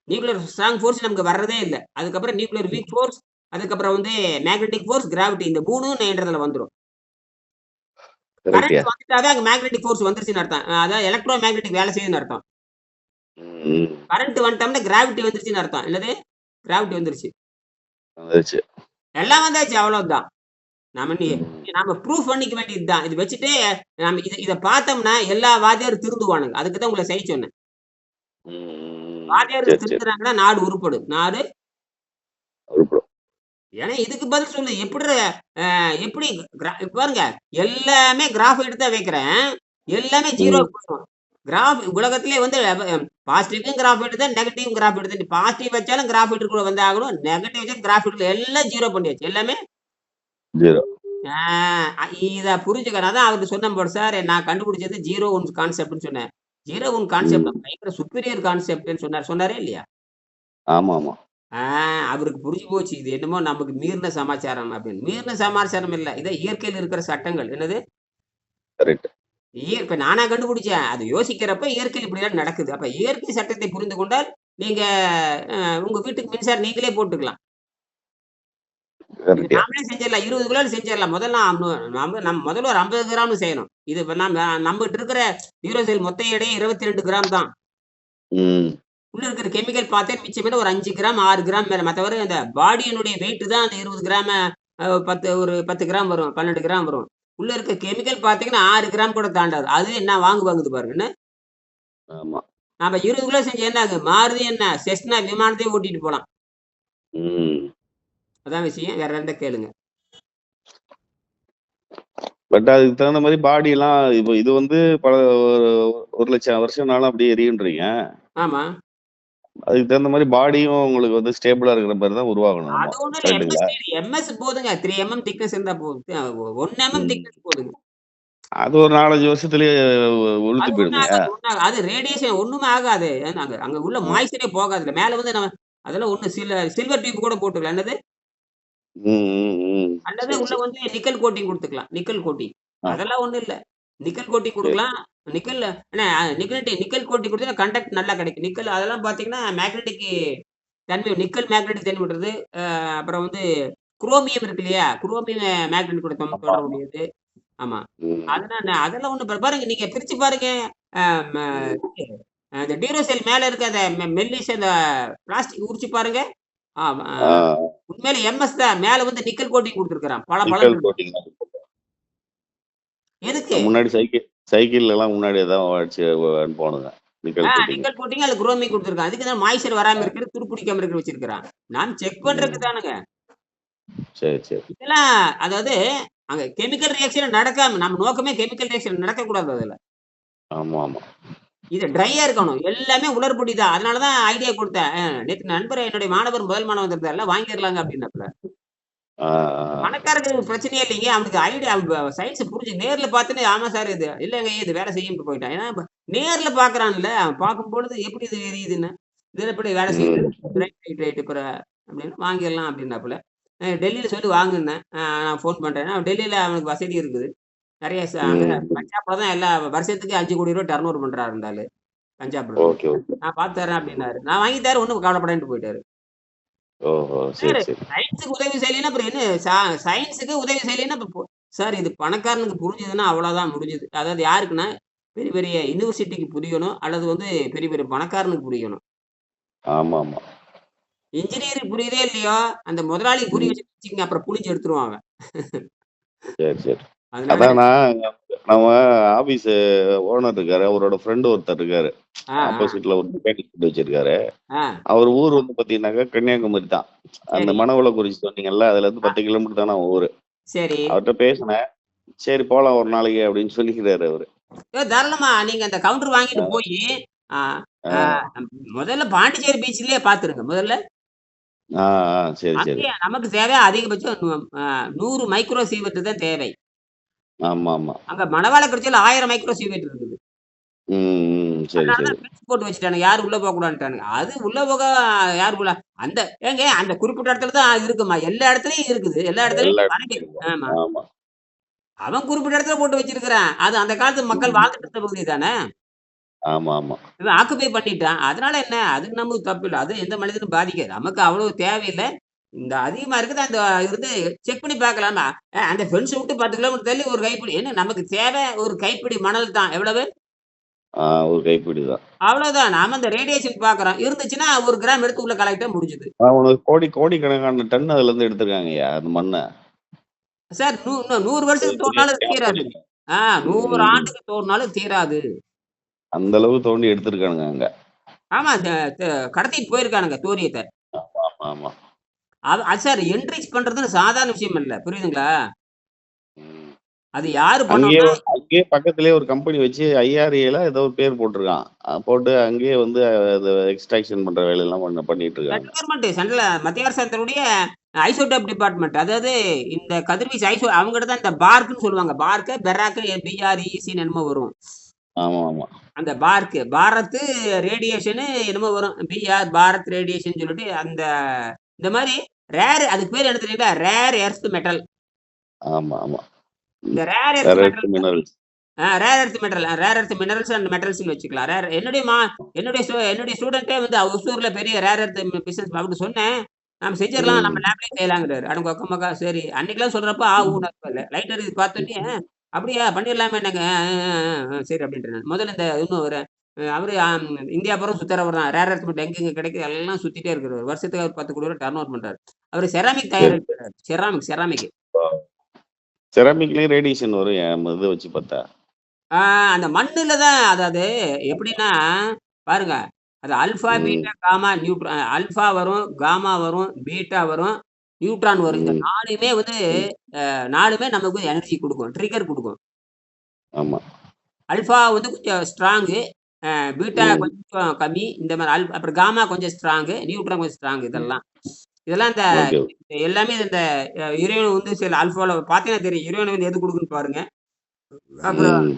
நியூக்ளியர் ஸ்ட்ராங் ஃபோர்ஸ் நமக்கு வர்றதே இல்ல. அதுக்கப்புறம் நியூக்ளியர் வீக் ஃபோர்ஸ், அதுக்கப்புறம் வந்து மேக்னெட்டிக் ஃபோர்ஸ், கிராவிட்டி இந்த 3ம் என்றதுல வந்துரும். கரெக்ட்யா. கரண்ட் வந்துட்டாவே அங்க மேக்னெட்டிக் ஃபோர்ஸ் வந்துருச்சுன்னு அர்த்தம். அதாவது எலக்ட்ரோ மேக்னெட்டிக் வேலை செய்யுதுன்னு அர்த்தம். ம். கரண்ட் வந்துட்டோம்னா கிராவிட்டி வந்துருச்சுன்னு அர்த்தம். என்னது? கிராவிட்டி வந்துருச்சு. வந்துருச்சு. எல்லாம் வந்தாச்சு அவ்வளவுதான். நாம நீ ம். நாம ப்ரூஃப் பண்ணிக்க வேண்டியது தான். இது வச்சுட்டு நாம இத பார்த்தோம்னா எல்லா வாத்தியாரும் திருந்துவானுங்க. அதுக்கு தான் உங்கள செய்ய சொன்னேன். ம். வாத்தியார்கள் சரி, சரி. திருந்துறாங்கன்னா நாடு உருப்படும். நாடு உருப்படும். ஏன்னா இதுக்கு பதில் சொல்லு. எப்படி பாருங்க எல்லாமே கிராஃப் எடுத்து தான் வைக்கிறேன். எல்லாமே ம். 0க்கு போயிடும். கிராஃப் உலகத்திலே வந்து பாசிட்டிவ்க்கும் கிராஃப் எடுத்து நெகட்டிவ் கிராஃப் எடுத்து பாசிட்டிவ் வச்சாலும் கிராஃப் கூட வந்தாகணும். நெகட்டிவ் வச்சா கிராஃப் எல்லாம் 0 பண்ணியாச்சு. எல்லாமே 0. ஆ இத புரிஞ்சுக்க நான் தான் அவர்ட்ட சொன்னேன் பாரு சார் நான் கண்டுபிடிச்சது 0 ஒன் கான்செப்ட்ன்னு சொன்னேன். 0 ஒன் கான்செப்ட் ம். பயங்கர சுப்பீரியர் கான்செப்ட்ன்னு சொன்னார். சொன்னாரா இல்லையா? ஆமாமா. ஆ அவருக்கு புரிஞ்சு போச்சு. இது என்னமோ நமக்கு மீறின சமாச்சாரம் அப்படின்னு. மீறின சமாச்சாரம் இல்ல. இதான் இயற்கையில இருக்கிற சட்டங்கள். என்னது? கரெக்ட். இப்ப நானா கண்டுபிடிச்சேன். அது யோசிக்கிறப்ப இயற்கையில இப்படிலாம் நடக்குது. அப்ப இயற்கை சட்டத்தை புரிந்து கொண்டால், நீங்க உங்க வீட்டுக்கு மின்சாரம் நீங்களே போட்டுக்கலாம். இது கரெக்ட்யா. நாமளே செஞ்சிடலாம். 20 கிலோல செஞ்சிடலாம். முதல்ல நம்ம முதல்ல ஒரு 50 கிராம்னு செய்யணும். இது இப்ப நம்மகிட்ட இருக்கிற யூரோசெல் மொத்த எடையே 22 கிராம் தான். ம். உள்ள இருக்கிற கெமிக்கல் பார்த்தா மிச்சம் மீத ஒரு 5 கிராம், 6 கிராம் மேல. மத்தவரை அந்த பாடியினுடைய வெயிட் தான் அந்த 20 கிராம 10 கிராம் வரும். 12 கிராம் வரும். உள்ள இருக்க கெமிக்கல் பார்த்தீங்கன்னா 6 கிராம் கூட தாண்டாது. அது என்ன வாங்குது பாருங்க. என்ன? ஆமா. நாம 20 கிலோ செஞ்சா என்ன ஆகும்? மாருதி என்ன? செஸ்னா விமானத்தையே ஓட்டிட்டு போலாம். ம். அதான் விஷயம். வேற எந்த கேளுங்க. பட் அதுக்கு தகுந்த மாரி பாடிலாம் இப்போ இது வந்து பல ஒரு 1,00,000 வருஷம்னாலும் அப்படியே எரியுன்றீங்க. ஆமா. அதுக்கு தகுந்த மாரி பாடியும் உங்களுக்கு வந்து ஸ்டேபிளா இருக்கிற மாரி தான் உருவாகணும் நம்ம. அது ஒண்ணும் இல்ல. கரெக்ட்டுங்களா? எம்எஸ் போதுங்க. 3 எம்எம் திக்னஸ் இருந்தா போதும். 1 எம்எம் ம். திக்னஸ் போதுங்க. அது ஒரு 4, 5 வருஷத்திலேயே உளுத்து அது ஒண்ணும் போயிடுமே! ஆகாது, ஒண்ணும் ஆகாது. அது ரேடியேஷன் ஒண்ணுமே ஆகாது. ஏன்னா அங்க அங்க உள்ள அ. மாய்ஸ்சரே போகாதுல்ல. மேல வந்து நம்ம அதெல்லாம் ஒண்ணும் சில்வர் டியூப் கூட போட்டுக்கலாம். என்னது? ம், ம், ம். அல்லது சரி, உள்ள சரி. வந்து நிக்கல் கோட்டிங் குடுத்துக்கலாம். Nickel coating. ஆ. அதெல்லாம் ஒண்ணும் இல்ல. நிக்கல் கோட்டிங் சரி. குடுக்கலாம். நிக்கல் என்ன நிக்கல் கோட்டிங் குடுத்தா கண்டக்ட் நல்லா கிடைக்கும். நிக்கல் அதெல்லாம் பார்த்தீங்கன்னா, மேக்னெட்டிக் தன்மை நிக்கல் மேக்னெட்டிக் தன்மை விடுறது. அப்புறம் வந்து குரோமியம் இருக்கு இல்லையா? குரோமியம் மேக்னெட் கூட ஆமா, ஆமா. தொடர்புடையது. ஆமா. ம், அதெல்லாம் ஒண்ணும் பாருங்க நீங்க பிரிச்சு பாருங்க. அ ம ம். இந்த டியூரோசெல் மேல இருக்க அந்த மெல்லிசா அந்த பிளாஸ்டிக் உரிச்சு பாருங்க. ஆமா. ஆ. உண்மையில எம்எஸ் தான். மேல வந்து நிக்கல் கோட்டிங் குடுத்துருக்கான். பளபளன்னு நிக்கல் இருக்கும். கோட்டிங் தான். எதுக்கு? முன்னாடி சைக்கிள்லலாம் முன்னாடி அதான் வச்சு அனுப்புவானுங்க. Nickel coating. நிக்கல் கோட்டிங் அதுல குரோமியம் குடுத்துருக்கான். அதுக்கு தான் மாய்ஸ்சர் வராம இருக்கிறது, துரு பிடிக்காம இருக்க வச்சிருக்கிறான். நான் செக் பண்றதுக்கு ம். தானங்க. சரி, சரி. இதெல்லாம் அதாவது அங்க கெமிக்கல் ரியாக்ஷன் நடக்காம நம்ம நோக்கமே கெமிக்கல் ரியாக்ஷன் நடக்கக்கூடாது அதுல. ஆமா, ஆமா. இது ட்ரையா இருக்கணும். எல்லாமே உலர்பொடி தான். அதனால தான் ஐடியா குடுத்தேன். நேத்து நண்பர் என்னுடைய மாணவர் முதல் மாணவன் வந்திருந்தார்ல வாங்கிரலாங்க அப்டின்னாப்புல. ஆ, ஆ. பணக்காரங்களுக்கு பிரச்சனையே இல்லைங்க. அவனுக்கு ஐடியா சயின்ஸ் புரிஞ்சு நேர்ல பார்த்தோனே, ஆமா சார் இது. இல்லங்க இது வேலை செய்யும்ட்டு போயிட்டான். ஏன்னா நேர்ல பார்க்குறான்ல. அவன் பார்க்கும்பொழுது எப்படி இது எரியுதுன்னு. இது எப்படி வேலை செய்யுது? ம். Right, right, right. அப்படின்னு வாங்கிரலாம் அப்படின்னாப்புல. டெல்லியில சொல்லி வாங்குன்னேன். நான் ஃபோன் பண்றேன். டெல்லியில அவனுக்கு வசதி இருக்குது. நெறைய அங்க ம், ம். பஞ்சாப்ல தான் எல்லா வருஷத்துக்கு 5,00,00,000 டர்ன் ஓவர் பண்றாரு அந்த ஆளு. பஞ்சாப்ல இருந்து. Okay, okay. நான் பார்த்து தரேன் அப்படின்னாரு. நான் வாங்கி தரேன் ஒண்ணும் கவலைப்படாதன்ட்டு போயிட்டாரு. ஓஹோ! சார் சரி, சரி. சயின்ஸுக்கு உதவி செய்யலைன்னா அப்புறம் என்ன? சயின்ஸுக்கு உதவி செய்யலைன்னா இப்ப சார் இது பணக்காரனுக்கு புரிஞ்சதுன்னா அவ்வளோதான் முடிஞ்சுது. அதாவது யாருக்குன்னா, பெரிய பெரிய யுனிவர்சிட்டிக்கு புரியணும். அல்லது வந்து பெரிய பெரிய பணக்காரனுக்கு புரியணும். ஆமாமா. இன்ஜினியருக்கு புரியுதோ இல்லையோ, அந்த முதலாளிக்கு புரிய ம். வச்சுக்கங்க அப்புறம் புழிஞ்சு எடுத்துருவாங்க. சரி, சரி. அதனால அதான் நம்ம ஆபீஸ் ஓனர் இருக்காரு. அவரோட ஃப்ரெண்ட் ஒருத்தர் இருக்காரு. ஆ, ஆ, ஆப்போசிட்ல ஒரு மெக்கானிக் ஷெட் வச்சிருக்காரு. ஆ. அவர் ஊர் வந்து பார்த்தீங்கன்னாக்கா, கன்னியாகுமரி தான். அந்த சரி, மணவளக்குறிச்சி சொன்னீங்கல்ல, அதுலேருந்து ஆ, 10 கிலோமீட்டர் தான அவன் ஊரு. சரி. அவர்ட்ட பேசினேன். "சரி போலாம் ஒரு நாளைக்கு" அப்படின்னு சொல்லிக்கிறாரு அவரு. தாராளமா நீங்க அந்த கவுண்டர் வாங்கிட்டு அ, போயி, ஆ, ஆ அ, முதல்ல பாண்டிச்சேரி பீச்லயே பார்த்துருங்க. முதல்ல ஆ, ஆ. சரி, சரி. அங்கேயே நமக்கு தேவை அதிகபட்சம் 100 மைக்ரோ சீவர்ட் தான் தேவை. ஆமாமா. அங்க மணவாளக்குறிச்சியில 1000 மைக்ரோ சீவர்ட் இருக்குது. சரி, அதனால சரி. தான் பிரிச்சு போட்டு வச்சுட்டானுங்க. யாரும் உள்ள போகக்கூடாதுன்ட்டானுங்க. அது உள்ள போக யாருக்குள்ள அந்த ஏங்க அந்த குறிப்பிட்ட இடத்துல தான் இருக்குமா? எல்லா இடத்துலயும் இருக்குது. எல்லா எல்லா இடத்துலயும் இடத்துலயும் வரைக்கும் இருக்கும். ஆமா. ஆமா. அவன் குறிப்பிட்ட இடத்துல போட்டு வச்சிருக்கிறான். அது அந்த காலத்து மக்கள் ம். வாழ்ந்துட்டு இருந்த பகுதி தானே! ஆமா, ஆமா. இவன் ஆக்குபை பண்ணிட்டான். அதனால என்ன? அது நமக்கு தப்பு இல்ல. அது எந்த மனிதனும் பாதிக்காது. நமக்கு அவ்வளவு தேவையில்ல. இந்த அதிகமா இருக்குது அந்த இருந்து செக் பண்ணி பார்க்கலாமா? அந்த ஃபென்ஸ விட்டு 10 கிலோமீட்டர் தள்ளி ஒரு கைப்பிடி என்ன நமக்கு தேவை ஒரு கைப்பிடி மணல் தான். எவ்வளவு? ஆ ஒரு கைப்பிடி தான். அவ்வளவுதான். நாம அந்த ரேடியேஷன் பார்க்குறோம். இருந்துச்சுன்னா 1 கிராம் எடுத்து உள்ள கலெக்ட்டா முடிஞ்சுது. உனக்கு கோடிக்கணக்கான டன் அதுலருந்து எடுத்திருக்காங்கய்யா, அந்த மண்ண. சார் இன்னும் 100 அது வருஷத்துக்கு பெரிய தோண்டுனாலும் ஸ்கேம் தீராது. பண்ணிருக்காங்க. 100 ம். ஆண்டுக்கு தோண்டுனாலும் தீராது. அந்த அளவு தோண்டி எடுத்திருக்கானுங்க அங்க. ஆமா. த த கடத்திட்டு போயிருக்கானுங்க தூரியத்த. ஆமா, ஆமா. அது சார் என்ரிச் பண்றதுன்னு சாதாரண விஷயம் இல்ல. புரியுதுங்களா? ம். அது யாரு அங்கேயே பண்ணோம்னா அங்கேயே பக்கத்திலேயே ஒரு கம்பெனி வச்சு ஐஆர்ஏல ஏதோ ஒரு பேர் போட்டுருக்கான். போட்டு அங்கேயே வந்து அத எக்ஸ்ட்ராக்ஷன் பண்ற வேலையெல்லாம் பண்ணிட்டு இருக்காங்க. சென்ட்ரல் கவர்ன்மெண்ட் மத்திய அரசாங்கத்தினுடைய ஐசோடோப் டிபார்ட்மெண்ட். அதாவது இந்த கதிர்வீச்சு அவங்ககிட்ட தான் இந்த பார்க்ன்னு சொல்லுவாங்க. பெராக்கு பிஆர்இசின்னு என்னமோ வரும். ஆமா, ஆமா. அந்த பாரத் ரேடியேஷன்னு என்னமோ வரும். பாரத் ரேடியேஷன் சொல்லிட்டு இந்த மாரி அதுக்கு பேர் என்ன தெரியுங்களா? Rare earth metal. ஆமா, ஆமா. ம். இந்த rare earth rare earth metal minerals. Rare earth minerals and மெட்டல்ஸ்ன்னு வச்சுக்கலாம். என்னுடைய ஸ்டூடெண்ட்டே வந்து ஒசூர்ல பெரிய ரேர் எர்த் பிசினஸ் அப்படின்னு சொன்னேன். நாம செஞ்சிரலாம். நம்ம ம். லேப்லயே செய்யலாங்கிறாரு. அட உங்க அக்கா சரி. அன்னைக்கெல்லாம் சொல்றப்ப ம். ஊன்னு லைட்டர் இது பார்த்தோனே, அப்படியா பண்ணிரலாமே என்னங்க. சரி அப்படின்றேன் நான். முதல்ல இந்த இன்னும் ஒரு அவரு இந்தியா பூரா சுத்துறவர் தான். ரேர் எர்த் மெட்டல் எங்கெங்க கிடைக்குது எல்லாம் சுத்திட்டே இருக்கிறவரு. வருஷத்துக்கு அவர் 10 கோடி ரூவா டர்ன் ஓவர் பண்றாரு. அவரு செராமிக் சரி. தயாரிக்கிறாரு. செராமிக். செராமிக்லயும் ரேடியேஷன் வரும் இத வச்சு பார்த்தா. ஆ அந்த மண்ணுல தான் அதாவது எப்படின்னா, பாருங்க. அது ஆல்ஃபா, ம். Beta, gamma, neutron. ஆல்ஃபா வரும், காமா வரும், பீட்டா வரும், நியூட்ரான் வரும். இந்த ம். 4மே வந்து ம். 4மே நமக்கு எனர்ஜி குடுக்கும். ட்ரிகர் குடுக்கும். ஆமா. ஆல்ஃபா வந்து கொஞ்சம் ஸ்ட்ராங்கு. பீட்டா ம். கொஞ்சம் கம்மி. இந்த மாரி அப்புறம் காமா கொஞ்சம் ஸ்ட்ராங்கு, நியூட்ரான் கொஞ்சம் ஸ்ட்ராங் ம். இதெல்லாம். இதெல்லாம் இந்த ஓகே. எல்லாமே இந்த யுரேனியம் வந்து சில ஆல்ஃபால பார்த்தீங்கன்னா தெரியும். யுரேனியம் வந்து எது குடுக்குன்னு பாருங்க. அப்புறம் ம்.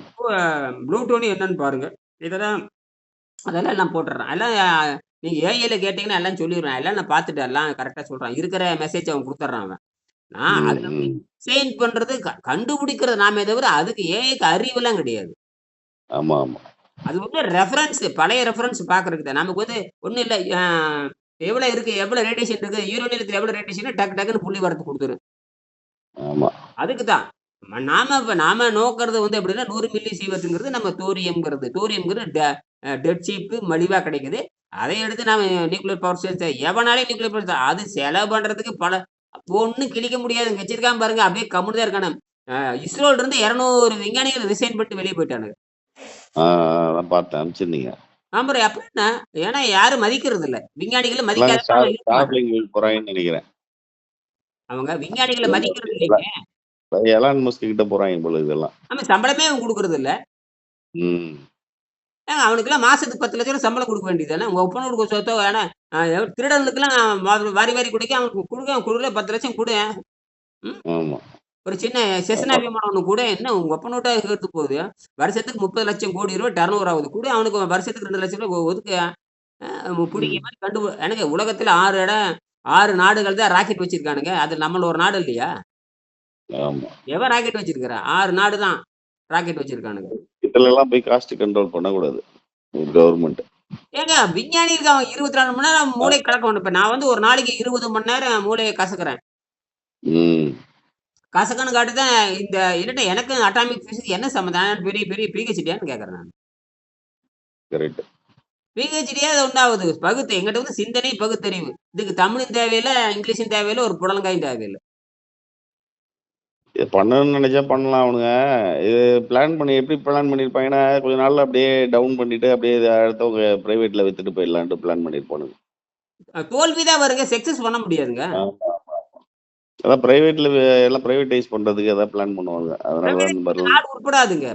ப்ளூட்டோனியம் என்னன்னு பாருங்க. இதெல்லாம் அதெல்லாம் நான் போட்டுர்றேன். எல்லாம் நீங்க ஏஐல கேட்டீங்கன்னா எல்லாம் சொல்லிருவேன். எல்லாம் நான் பார்த்துட்டேன். எல்லாம் கரெக்ட்டா சொல்றான். இருக்கிற மெசேஜ் அவன் குடுத்துர்றான் அவன். நான் ம். அதுல போய் ம். டிசைன் பண்றது கண்டுபிடிக்கிறது நாமே தவிர, அதுக்கு ஏஐக்கு அறிவுலாம் கிடையாது. ஆமா, ஆமா. அது வந்து பழைய ரெஃபரன்ஸ் பார்க்கறதுக்கு தான். நமக்கு வந்து ஒண்ணும் இல்ல. எவ்வளோ இருக்கு? எவ்வளோ ரேடியேஷன் இருக்கு? யூரேனியத்துல எவ்வளோ ரேடியேஷன் டக்குன்னு புள்ளி வரத்து குடுத்துரும். ஆமா. அதுக்கு தான். நாம நோக்குறது வந்து எப்படின்னா 100 மில்லி சீவர்ட்ங்கிறது நம்ம தூரியம்ங்கிறது. தூரியம்ங்கிறது டெட் சீப்பு மலிவா கிடைக்குது. அதை எடுத்து நாம நியூக்ளியர் பவர் ஸ்டேஷன் எவனாலயும் நியூக்ளியர் பவர் அது செலவு பண்றதுக்கு ஒண்ணும் கிழிக்க முடியாதுங்க. வச்சிருக்கான் பாருங்க. அப்படியே கம்முனு தான் இருக்கானுங்க. இஸ்ரோல இருந்து 200 விஞ்ஞானிகள் ரிசைன் பண்ணிட்டு வெளிய போயிட்டானுங்க. அதான் பார்த்தேன். அனுப்பிச்சிருந்தீங்க. அப்புறம் அப்புறம் என்ன? ஏன்னா யாரும் மதிக்கிறது இல்ல. விஞ்ஞானிகள எல்லாம் மதிக்காதவங்க அவங்க இருக்க மாட்டாங்க. ஸ்டார்லிங்க் போறாங்கன்னு நெனைக்கிறேன். அவங்க விஞ்ஞானிகள எலன் மஸ்க் மதிக்கிறது இல்லைங்க. எலான் மஸ்க் கிட்ட போறாய்ங்க போல இதெல்லாம். ஆமா சம்பளமே அவன் குடுக்குறது இல்ல. ம். அவனுக்கெல்லாம் மாசத்துக்கு 10,00,000 சம்பளம் குடுக்க வேண்டியது தானே. உங்க ஒப்பன குடுக்க சொத்தோ ஏன்னா திருடனுக்கெல்லாம் வாரி வாரி குடுக்க அவனுக்கு குடுக்குற 10,00,000 குடேன். ம். ஆமா. ஒரு சின்ன செஸ்னா ஆமா. விமானம் ஒண்ணு கூட என்ன உங்க ஒப்பனூட்டா கேட்டு போகுது. வருஷத்துக்கு 30,00,000 கோடி ரூபாய் டர்ன் ஓவர் ஆகுது. அவனுக்கு வருஷத்துக்கு 2,00,000 ஒதுக்கு. புடிங்கிய ம். மாரி எனக்கு உலகத்துல 6 நாடுகள் தான் ராக்கெட் வச்சிருக்கானுங்க. அது நம்மள ஒரு நாடு இல்லையா? ஆமா. எவன் ராக்கெட் வச்சிருக்கிறா? 6 நாடு தான் ராக்கெட் வச்சிருக்கானுங்க. இதுலலாம் போய் காஸ்ட் கண்ட்ரோல் பண்ணக்கூடாது. கவர்மெண்ட். ஏங்க விஞ்ஞானிக்கு அவன் 24 மணி நேரம் மூளை கலக்கம் இப்ப நான் வந்து ஒரு நாளைக்கு 20 மணி நேரம் மூளைய கசக்குறேன். ம். கசக்குன்னு காட்டி தான் இந்த என்னட்ட எனக்கு அட்டாமிக் பிசிக்ஸ் என்ன சம்மந்தம்? பெரிய பெரிய பிஹெச்டியான்னு கேட்கிறேன் நான். கரெக்ட். பிஹெச்டியே அது உண்டாவுது. எங்கிட்ட வந்து சிந்தனை, பகுத்தறிவு. இதுக்கு தமிழும் தேவையில்ல, இங்கிலீஷும் தேவையில்ல, ஒரு புடலங்காயும் தேவையில்ல. இது பண்ணணும்னு நெனச்சா பண்ணலாம் அவனுங்க. இது எப்படி பிளான் பண்ணியிருப்பாங்கன்னா, கொஞ்ச நாள்ல அப்படியே டவுன் பண்ணிட்டு, அப்படியே இத அடுத்தவங்க பிரைவேட்ல வித்துட்டு போயிடலான்ட்டு பிளான் பண்ணியிருப்பானுங்க. தோல்வி தான் வருங்க. சக்சஸ் பண்ண முடியாதுங்க. ஆமா. அதான் பிரைவேட்ல எல்லாம் பிரைவேட்டைஸ் பண்றதுக்கு ஏதாவது பிளான் பண்ணுவாங்க. அதனால தான் பிரைவேடைஸ் இந்த பண்ணா மாரிலாம் நாடு உருப்படாதுங்க.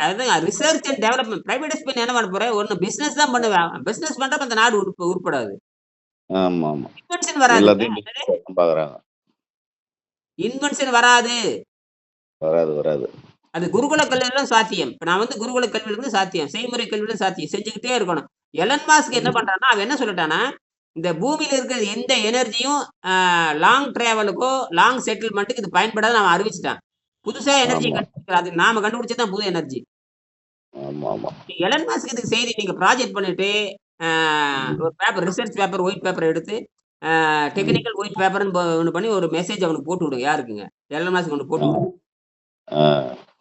அதான் ரிசர்ச் அண்ட் டெவலப்மென்ட். பிரைவேடைஸ் பண்ணி என்ன பண்ண போற? ஒண்ணு பிசினஸ் தான் பண்ணுவேன். பிசினஸ் பண்றப்ப அந்த நாடு உருப்படாது. ஆமாமா. இன்வென்ஷன் வராதுங்க. எல்லாத்தையும் பிசினஸ் தான் பாக்குறாங்க. இன்வென்ஷன் வராது. வராது, வராது. அது குருகுல கல்வியிலும் சாத்தியம். இப்ப நான் வந்து குருகுல கல்வியிலிருந்து சாத்தியம். செய்முறை கல்வியிலும் சாத்தியம். செஞ்சுக்கிட்டே இருக்கணும். எலன் மாஸ்க் என்ன ம். பண்றான்னா, அவன் என்ன சொல்லிட்டான்னா, இந்த பூமியில இருக்கிற எந்த எனர்ஜியும் லாங் டிராவலுக்கோ, லாங் செட்டில்மென்ட்க்கு இது பயன்படாதுன்னு அவன் அறிவிச்சுட்டான். புதுசா எனர்ஜிய ஆமா. கண்டுபிடிக்கல. அது நாம கண்டுபிடிச்சது தான் புது எனர்ஜி. ஆமாமா. எலன் மாஸ்க் இதுக்கு செய்தி நீங்க ப்ராஜெக்ட் பண்ணிட்டு, அ ம். ஒரு paper research paper, white paper எடுத்து, ம். டெக்னிக்கல் ஒயிட் பேப்பர்ன்னு ஒண்ணு பண்ணி ஒரு மெசேஜ் அவனுக்கு போட்டு விடுங்க. யாருக்குங்க? எலன் மாஸ்க் ஒண்ணு ஆ. போட்டு விடுங்க. ஆ.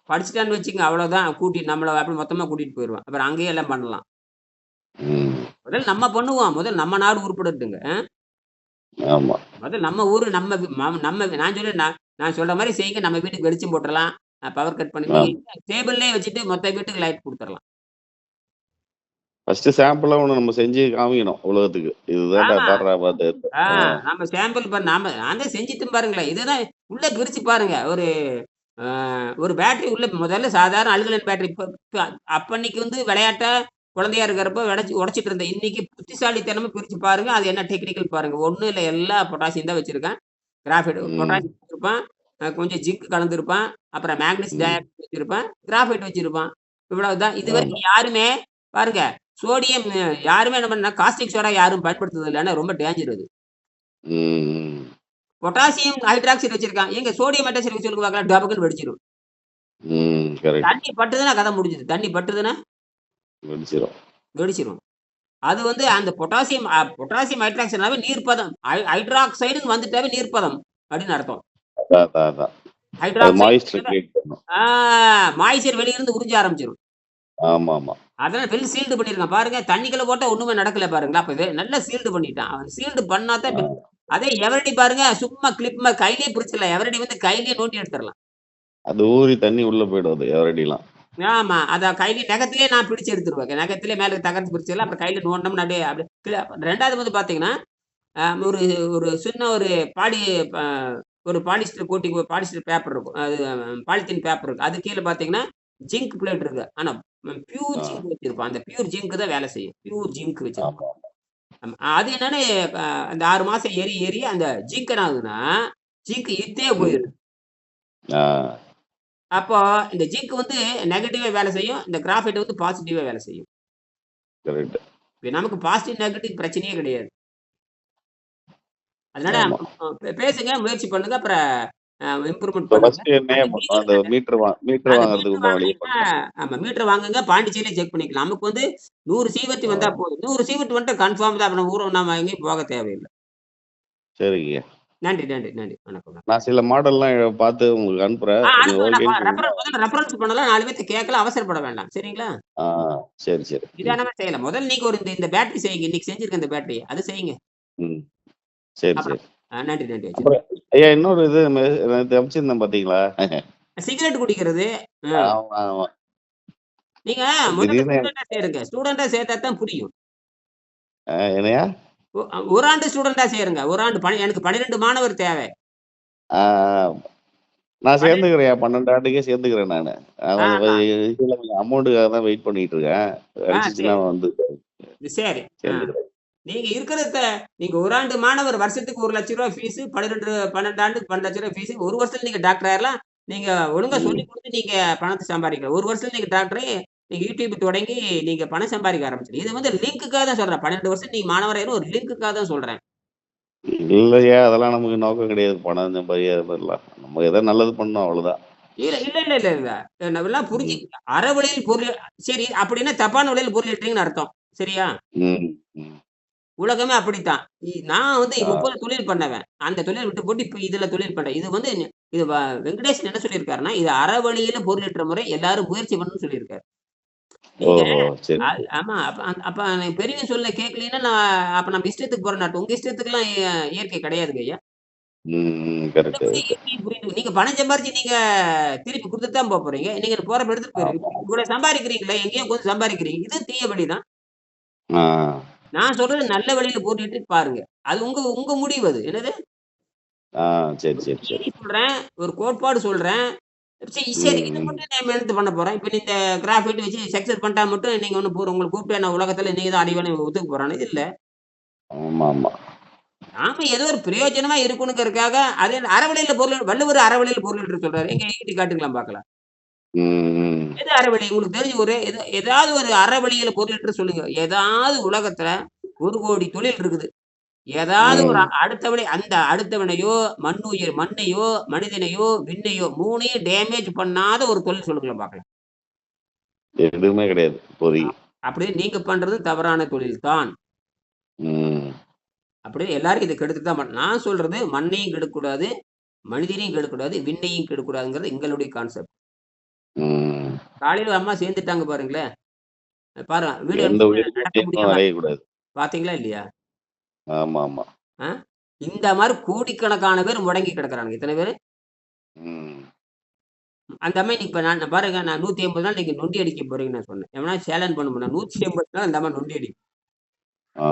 படிச்சுட்டான்னு வச்சுக்கங்க அவ்வளோதான். நம்மள அப்படி மொத்தமா கூட்டிட்டு போயிருவான். அப்புறம் அங்கேயே எல்லாம் பண்ணலாம். ம். முதல்ல நம்ம பண்ணுவோம். முதல்ல நம்ம நாடு உருப்படட்டுங்க. ஆமா. முதல்ல நம்ம ஊரு நம்ம நம்ம நான் சொல்றேன் நான் சொல்ற மாரி செய்யுங்க. நம்ம வீட்டுக்கு வெளிச்சம் போட்டுறலாம். பவர் கட் பண்ணி ஆமா. நீங்க டேபிள்லயே வச்சுட்டு மொத்த வீட்டுக்கு லைட் குடுத்துறலாம். ஃபர்ஸ்ட்டு சாம்பிளா ஒண்ணு நம்ம செஞ்சு காமிக்கணும் உலகத்துக்கு. இதுதான்டா ஆமா. பார்றா பாத்து. ஆ ஆ. நம்ம சாம்பிள் நான் தான் செஞ்சுட்டேன் பாருங்களேன். இதுதான் உள்ள பிரிச்சு பாருங்க. அ ஒரு பேட்டரி உள்ள முதல்ல சாதாரண அல்கலைன் பேட்டரி இப்ப இப்ப அப்பன்னைக்கு வந்து விளையாட்டா குழந்தையா இருக்கிறப்போ உடைச்சிட்டு இருந்தேன். இன்னைக்கு புத்திசாலித்தனமா பிரிச்சு பாருங்க. அது என்ன டெக்னிக்கல் பாருங்க. ஒண்ணும் இல்ல எல்லாம் பொட்டாசியம் தான் வச்சிருக்கேன். கிராஃபைட் ம். பொட்டாசியம் வச்சிருப்பான். கொஞ்சம் ஜிங்க் கலந்திருப்பான். அப்புறம் மேக்னீஸ் ம். டயாக்சைடு வச்சிருப்பான். கிராஃபைட் வச்சிருப்பான். இவ்வளவுதான். ஆமா. இதுவரைக்கும் யாருமே பாருங்க சோடியம் யாருமே என்ன பண்ணா காஸ்டிக் சோடா யாரும் பயன்படுத்துறது இல்ல. ஏன்னா ரொம்ப டேஞ்சர் அது. ம். ம். பொட்டாசியம் ஹைட்ராக்சைடு வச்சிருக்கான். ஏங்க சோடியம் ஹைட்ராக்சைடு வச்சு சொல்லுங்க பார்க்கலாம் டபக்குன்னு வெடிச்சிரும். ம். கரெக்ட். தண்ணி பட்டுதுன்னா கதை முடிஞ்சுது. தண்ணி பட்டுதுன்னா வெடிச்சிரும். வெடிச்சிரும். அது வந்து அந்த பொட்டாசியம் ஹைட்ராக்சைடுனாவே நீர்ப்பதம். ஹைட்ராக்சைடுன்னு வந்துட்டாவே நீர்ப்பதம் அப்படின்னு அர்த்தம். அதான், அதான், அதான். அது மாய்ஸ்சர் ஹைட்ராக்சைடு கிரியேட் பண்ணும். ஆ மாய்ச்சர் வெளிய இருந்து உறிஞ்ச ஆரம்பிச்சுரும். ஆமாமா. அதெல்லாம் வெல் சீல்டு பண்ணியிருக்கான். பாருங்க தண்ணிக்குள்ள போட்டா ஒண்ணுமே நடக்கல பாருங்களேன். அப்ப நல்லா சீல்டு பண்ணிட்டான். அவன் சீல்டு பண்ணா தான் ஆ. அதே எவரடி பாருங்க சும்மா கிளிப் கையிலேயே பிரிச்சிடலாம். எவரடி வந்து கையிலேயே நோண்டி எடுத்துறலாம். அது ஊறி தண்ணி உள்ள போயிடும் அது எவரடிலாம். ஆமா. அத கையில நகத்திலேயே நான் பிடிச்சு எடுத்துருவேன். நகத்திலேயே மேல தகர்த்து பிரிச்சிடலாம். அப்புறம் கையில நோண்டுனோம்னா அப்படியே கீழ 2வது வந்து பார்த்தீங்கன்னா, அ ஒரு ஒரு சின்ன ஒரு பாலி ப ஒரு பாலிஸ்டர் கோட்டிங் பாலிஸ்டர் பேப்பர் இருக்கும். அது பாலித்தீன் பேப்பர் இருக்கு. அது கீழ பார்த்தீங்கன்னா, ஜிங்க் பிளேட் இருக்கு. ஆனா பியூர் ஆ. ஜிங்க் வச்சிருப்பான். அந்த பியூர் ஜிங்க் தான் வேலை செய்யும். பியூர் ஜிங்க் வச்சிருப்பான். ஆமா. அது என்னன்னா, அந்த 6 மாசம் ஏறி அந்த ஜிங்க் என்ன ஆகுதுன்னா, ஜிங்க் இத்தே ம். போயிரும். ஆ. அப்போ இந்த ஜிங்க் வந்து நெகட்டிவா வேலை செய்யும். இந்த கிராஃபைட் வந்து பாசிட்டிவா வேலை செய்யும். கரெக்ட். இப்ப நமக்கு பாசிட்டிவ், நெகட்டிவ் பிரச்சனையே கிடையாது. அதனால ஆமா. பேசுங்க, முயற்சி பண்ணுங்க. அப்புறம் இம்ப்ரூவ்மென்ட் இப்ப பண்ணுங்க. ஃபர்ஸ்ட்டு என்னைய அந்த மீட்டர் அந்த மீட்டர் அந்த வாங்குறதுக்கு மீட்டர் உண்டான வழிய வாங்குனீங்கன்னா பண்றேன். ஆமா மீட்டர் வாங்குங்க. பாண்டிச்சேரியில செக் பண்ணிக்கலாம். நமக்கு வந்து 100 சீவர்த்தி ஆ. வந்தா போதும். 100 சீவர்த்தி வந்துட்டா கன்ஃபார்ம் தான். அப்ப நம்ம எங்கேயும் போக தேவையில்ல. சரிங்க. நன்றி, நன்றி, நன்றி. வணக்கம். நான் சில மாடல்லாம் பார்த்து உங்களுக்கு அனுப்புறேன். நீங்க அனுப்புங்க. நான் ஓகேன்னு சொன்னீங்கன்னா முதல்ல ரெஃபரன்ஸ் பண்ணலாம். 4 பேத்த கேட்கலாம். அவசரப்பட வேண்டாம். சரிங்களா? ஆ. சரி, சரி. ம். நிதானமா செய்யலாம். முதல்ல நீங்க ஒரு இந்த பேட்டரி செய்யுங்க. இன்னைக்கு செஞ்சிருக்க இந்த பேட்டரிய. அது செய்யுங்க. ம். சரி, அப்புறம் சரி. நன்றி, நன்றி. வச்சுருங்க. அப்புறம் ஐயா இன்னொரு இது நேத்து அனுப்பிச்சிருந்தேன் பார்த்தீங்களா? சிகரெட் குடிக்கிறது. ம். ஆமா, ஆமா. நீங்க முதல்ல திடீர்னு ஸ்டூடெண்ட்டா சேருங்க. ஸ்டூடெண்ட்டா சேர்த்தா தான் புரியும். என்னய்யா? ஒரு ஆண்டு ஸ்டூடெண்ட்டா சேருங்க. ஒரு ஆண்டு எனக்கு 12 மாணவர் தேவை. ஆ, நான் 12 சேர்ந்துக்கிறேன்யா 12 ஆண்டுக்கே சேர்ந்துக்கிறேன் நானு. நான் கொஞ்சம் ஆமா. இதுல கொஞ்சம் அமௌண்ட்டுக்காக தான் வெயிட் பண்ணிட்டு இருக்கேன். கிடைச்சுச்சுன்னா சரி. வந்து சரி. ஆ. சேர்ந்துக்கிறேன். நீங்க இருக்கிறத நீங்க ஒரு ஆண்டு மாணவர் வருஷத்துக்கு ரூ. 1,00,000 ஃபீஸ் 12 ஆண்டுக்கு ரூ. 12,00,000 ஃபீஸ். ஒரு வருஷத்துல நீங்க டாக்டர் ஆயிரலாம். நீங்க ஒழுங்கா ம். சொல்லிக் குடுத்து நீங்க பணத்த சம்பாரிக்கலாம். ஒரு வருஷத்துல நீங்க டாக்டரு நீங்க YouTube தொடங்கி நீங்க பணம் சம்பாதிக்க ஆரம்பிச்சுருவீங்க. இது வந்து லிங்க்குக்காக தான் சொல்றேன். 12 வருஷம் நீங்க மாணவராயிரும் ஒரு லிங்க்குக்காக தான் சொல்றேன். இல்லய்யா அதெல்லாம் நமக்கு நோக்கம் கிடையாது. பணம் சம்பாதிக்கிறது மாரிலாம். நம்ம ஏதோ நல்லது பண்ணணும் அவ்வளோதான். இல்ல, இல்ல, இல்ல, இல்ல, இல்ல. நல்லா ம். புரிஞ்சுக்கங்க. அற வழியில் பொருள் சரி அப்படின்னா தப்பான வழியில பொருள் ஈட்டுறீங்கன்னு அர்த்தம். சரியா? ம். ம். உலகமே அப்படித்தான். நான் வந்து ஆ. 30 தொழில் பண்ணவன். அந்த தொழில் விட்டு போட்டு இப்ப இதுல தொழில் பண்றேன். இது வந்து இது வெங்கடேசன் என்ன சொல்லியிருக்காருன்னா, இது அற வழியில பொருள் ஈட்டுற முறை எல்லாரும் முயற்சி பண்ணணும்னு சொல்லியிருக்காரு. நீங்க ஓஹோ! சரி, சரி. ஆமா. அப்ப பெரியவங்க சொல்ல கேட்கலன்னா, நான் அப்ப நம்ம இஷ்டத்துக்கு போறேன்னாட்டும். உங்க இஷ்டத்துக்குலாம் இயற்கை கிடையாதுங்க ஐயா. ம். ம். இந்த கரெக்ட், முறை கரெக்ட். இயற்கையை புரிந்து நீங்க பணம் சம்பாரிச்சு நீங்க திருப்பி குடுத்துட்டு தான் போறீங்க. நீங்க போறப்ப எடுத்துட்டு போயிருவீங்க. ஆமா. இவ்வளவு சம்பாதிக்கிறீங்களே, எங்கேயோ கொஞ்சம் சம்பாதிக்கிறீங்க. இது தீய வழி தான். ஆ. நான் சொல்றது நல்ல வழியில போட்டுட்டு பாருங்க. அது உங்க உங்க முடிவு அது. என்னது? ஆ. சரி, ஒரு சரி, சரி. தியரி சொல்றேன். ஒரு கோட்பாடு சொல்றேன். சரி ம். இத ம். மட்டும் நான் எடுத்து பண்ண போறேன். இப்ப இந்த கிராஃபைட் வச்சு சக்சஸ் பண்ணிட்டா மட்டும் நீங்க ஒண்ணும் உங்கள கூப்பிட்டு என்ன உலகத்துல நீங்க தான் அறிவாளின்னு ஒத்துக்க போறானா? இது இல்ல. ஆமாமா. நாம ஏதோ ஒரு பிரயோஜனமா இருக்கணுங்கிறதுக்காக அதே அறவழியில பொருள் வள்ளுவர் அறவழியில பொருள் ஈட்ட சொல்றாரு. எங்க ஈட்டி காட்டுங்களேன் பார்க்கலாம். ம். எது அறவழி? உங்களுக்கு தெரிஞ்ச ஏதாவது ஒரு அறவழியில பொருளிட்டு சொல்லுங்க. ஏதாவது உலகத்துல 1,00,00,000 தொழில் இருக்குது. ஏதாவது ஒரு ம். அடுத்த வழி அந்த அடுத்தவனையோ, மண்ணையோ, மனிதனையோ, விண்ணையோ 3யும் டேமேஜ் பண்ணாத ஒரு தொழில் சொல்லுங்களேன் பார்க்கலாம். எதுவுமே கிடையாது இப்போதைக்கு. அப்படி நீங்க பண்றது தவறான தொழில் தான். ம். அப்படின்னு எல்லாரும் இத கெடுத்துட்டு தான் நான் சொல்றது மண்ணையும் கெடுக்கக்கூடாது, மனிதனையும் கெடுக்கக்கூடாது, விண்ணையும் கெடுக்கக்கூடாதுங்கிறது எங்களுடைய கான்செப்ட். ம். காலையில அம்மா சேர்ந்துட்டாங்க பாருங்களேன். பாருங்க வீடு எந்த எடுத்து உயிரினமும் நடக்க அதிகமா முடியாம விளையக்கூடாது. பார்த்தீங்களா இல்லையா? ஆமாமா. ஆ? இந்த மாரி கோடிக்கணக்கான பேர் முடங்கி கிடக்குறானுங்க. எத்தன பேரு? ம். அந்த அம்மா இன்னைக்கு இப்ப நான் பாருங்க நான் 180 நாள் நீங்க நொண்டி அடிக்க போறீங்கன்னு நான் சொன்னேன். எவனா சேலஞ்ச் பண்ண முடியும். 180 நாள் அந்த அம்மா நொண்டி அடிக்கும். ஆ.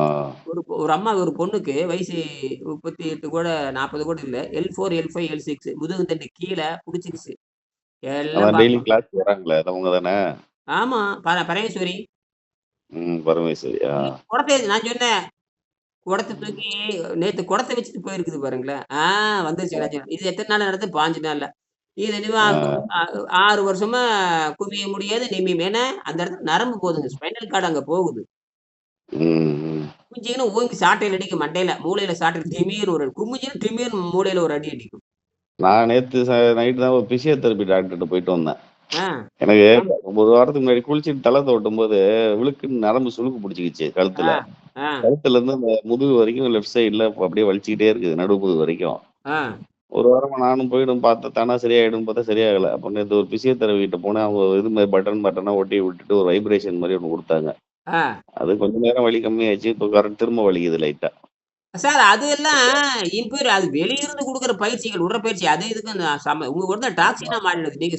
ஒரு அம்மா ஒரு பொண்ணுக்கு வயசு 38 கூட 40 கூட இல்ல. L4, L5, L6 முதுகு தண்டு கீழ புடிச்சுக்கிச்சு. எல்லாம் அதான் டெய்லி பார்ப்பாங்க. கிளாஸ் வராங்களே அது அவங்க தானே? ஆமா. பரமேஸ்வரி. ம். பரமேஸ்வரி. ஆ. நான் சொன்னேன். குடத்த தூக்கி நேத்து குடத்த வச்சுட்டு போயிருக்குது பாருங்களேன். வந்துருச்சு லட்சணம். இது எத்தன நாள் நடந்தது? 5 நாள்ல. இது என்னமோ ஆ. 6 வருஷமா குமிய முடியாது நிமியும். ஏன்னா, அந்த இடத்துல நரம்பு போகுதுங்க. ஸ்பைனல் கார்டு அங்க போகுது. ம். ம். குமிஞ்சிங்கன்னா ஓங்கி சாட்டையில அடிக்கும் மண்டையில. மூளையில சாட்டையில டிமீர்னு ஒரு குமிஞ்சின்னு டிமீர்னு மூளையில ஒரு அடி அடிக்கும். நான் நேத்து நைட் தான் ஒரு பிசியோதெரபி டாக்டர்ட்ட போயிட்டு வந்தேன். ஆ. எனக்கு ஆமா. 1 வாரத்துக்கு முன்னாடி குளிச்சுட்டு தல தோட்டும்போது, விழுக்குன்னு நரம்பு சுளுக்கு புடிச்சுக்கிச்சு ஆ. கழுத்துல. ஆ. கழுத்துலருந்து அந்த முதுகு வரைக்கும் லெஃப்ட் சைடுல அப்படியே வலிச்சுக்கிட்டே இருக்குது. நடுமுதுகு வரைக்கும். ஆ. 1 வாரமா நானும் போயிடும் பார்த்தேன். தானா சரியாயிடும்னு பார்த்தா சரியாகல. அப்ப நேத்து ஒரு பிசியோதெரபி கிட்ட போனேன். அவங்க இது மாரி பட்டனா ஒட்டி விட்டுட்டு ஒரு வைப்ரேஷன் மாரி ஒண்ணு குடுத்தாங்க. ஆ. அது கொஞ்ச நேரம் வலி கம்மியாச்சு. இப்ப திரும்ப வலிக்குது லைட்டா. சார் அது எல்லாம் அது வெளியிருந்து குடுக்குற பயிற்சிகள், உடற்பயிற்சி. அது இதுக்கு உங்க உடம்புல டாக்ஸினா மாறிடுது. நீங்க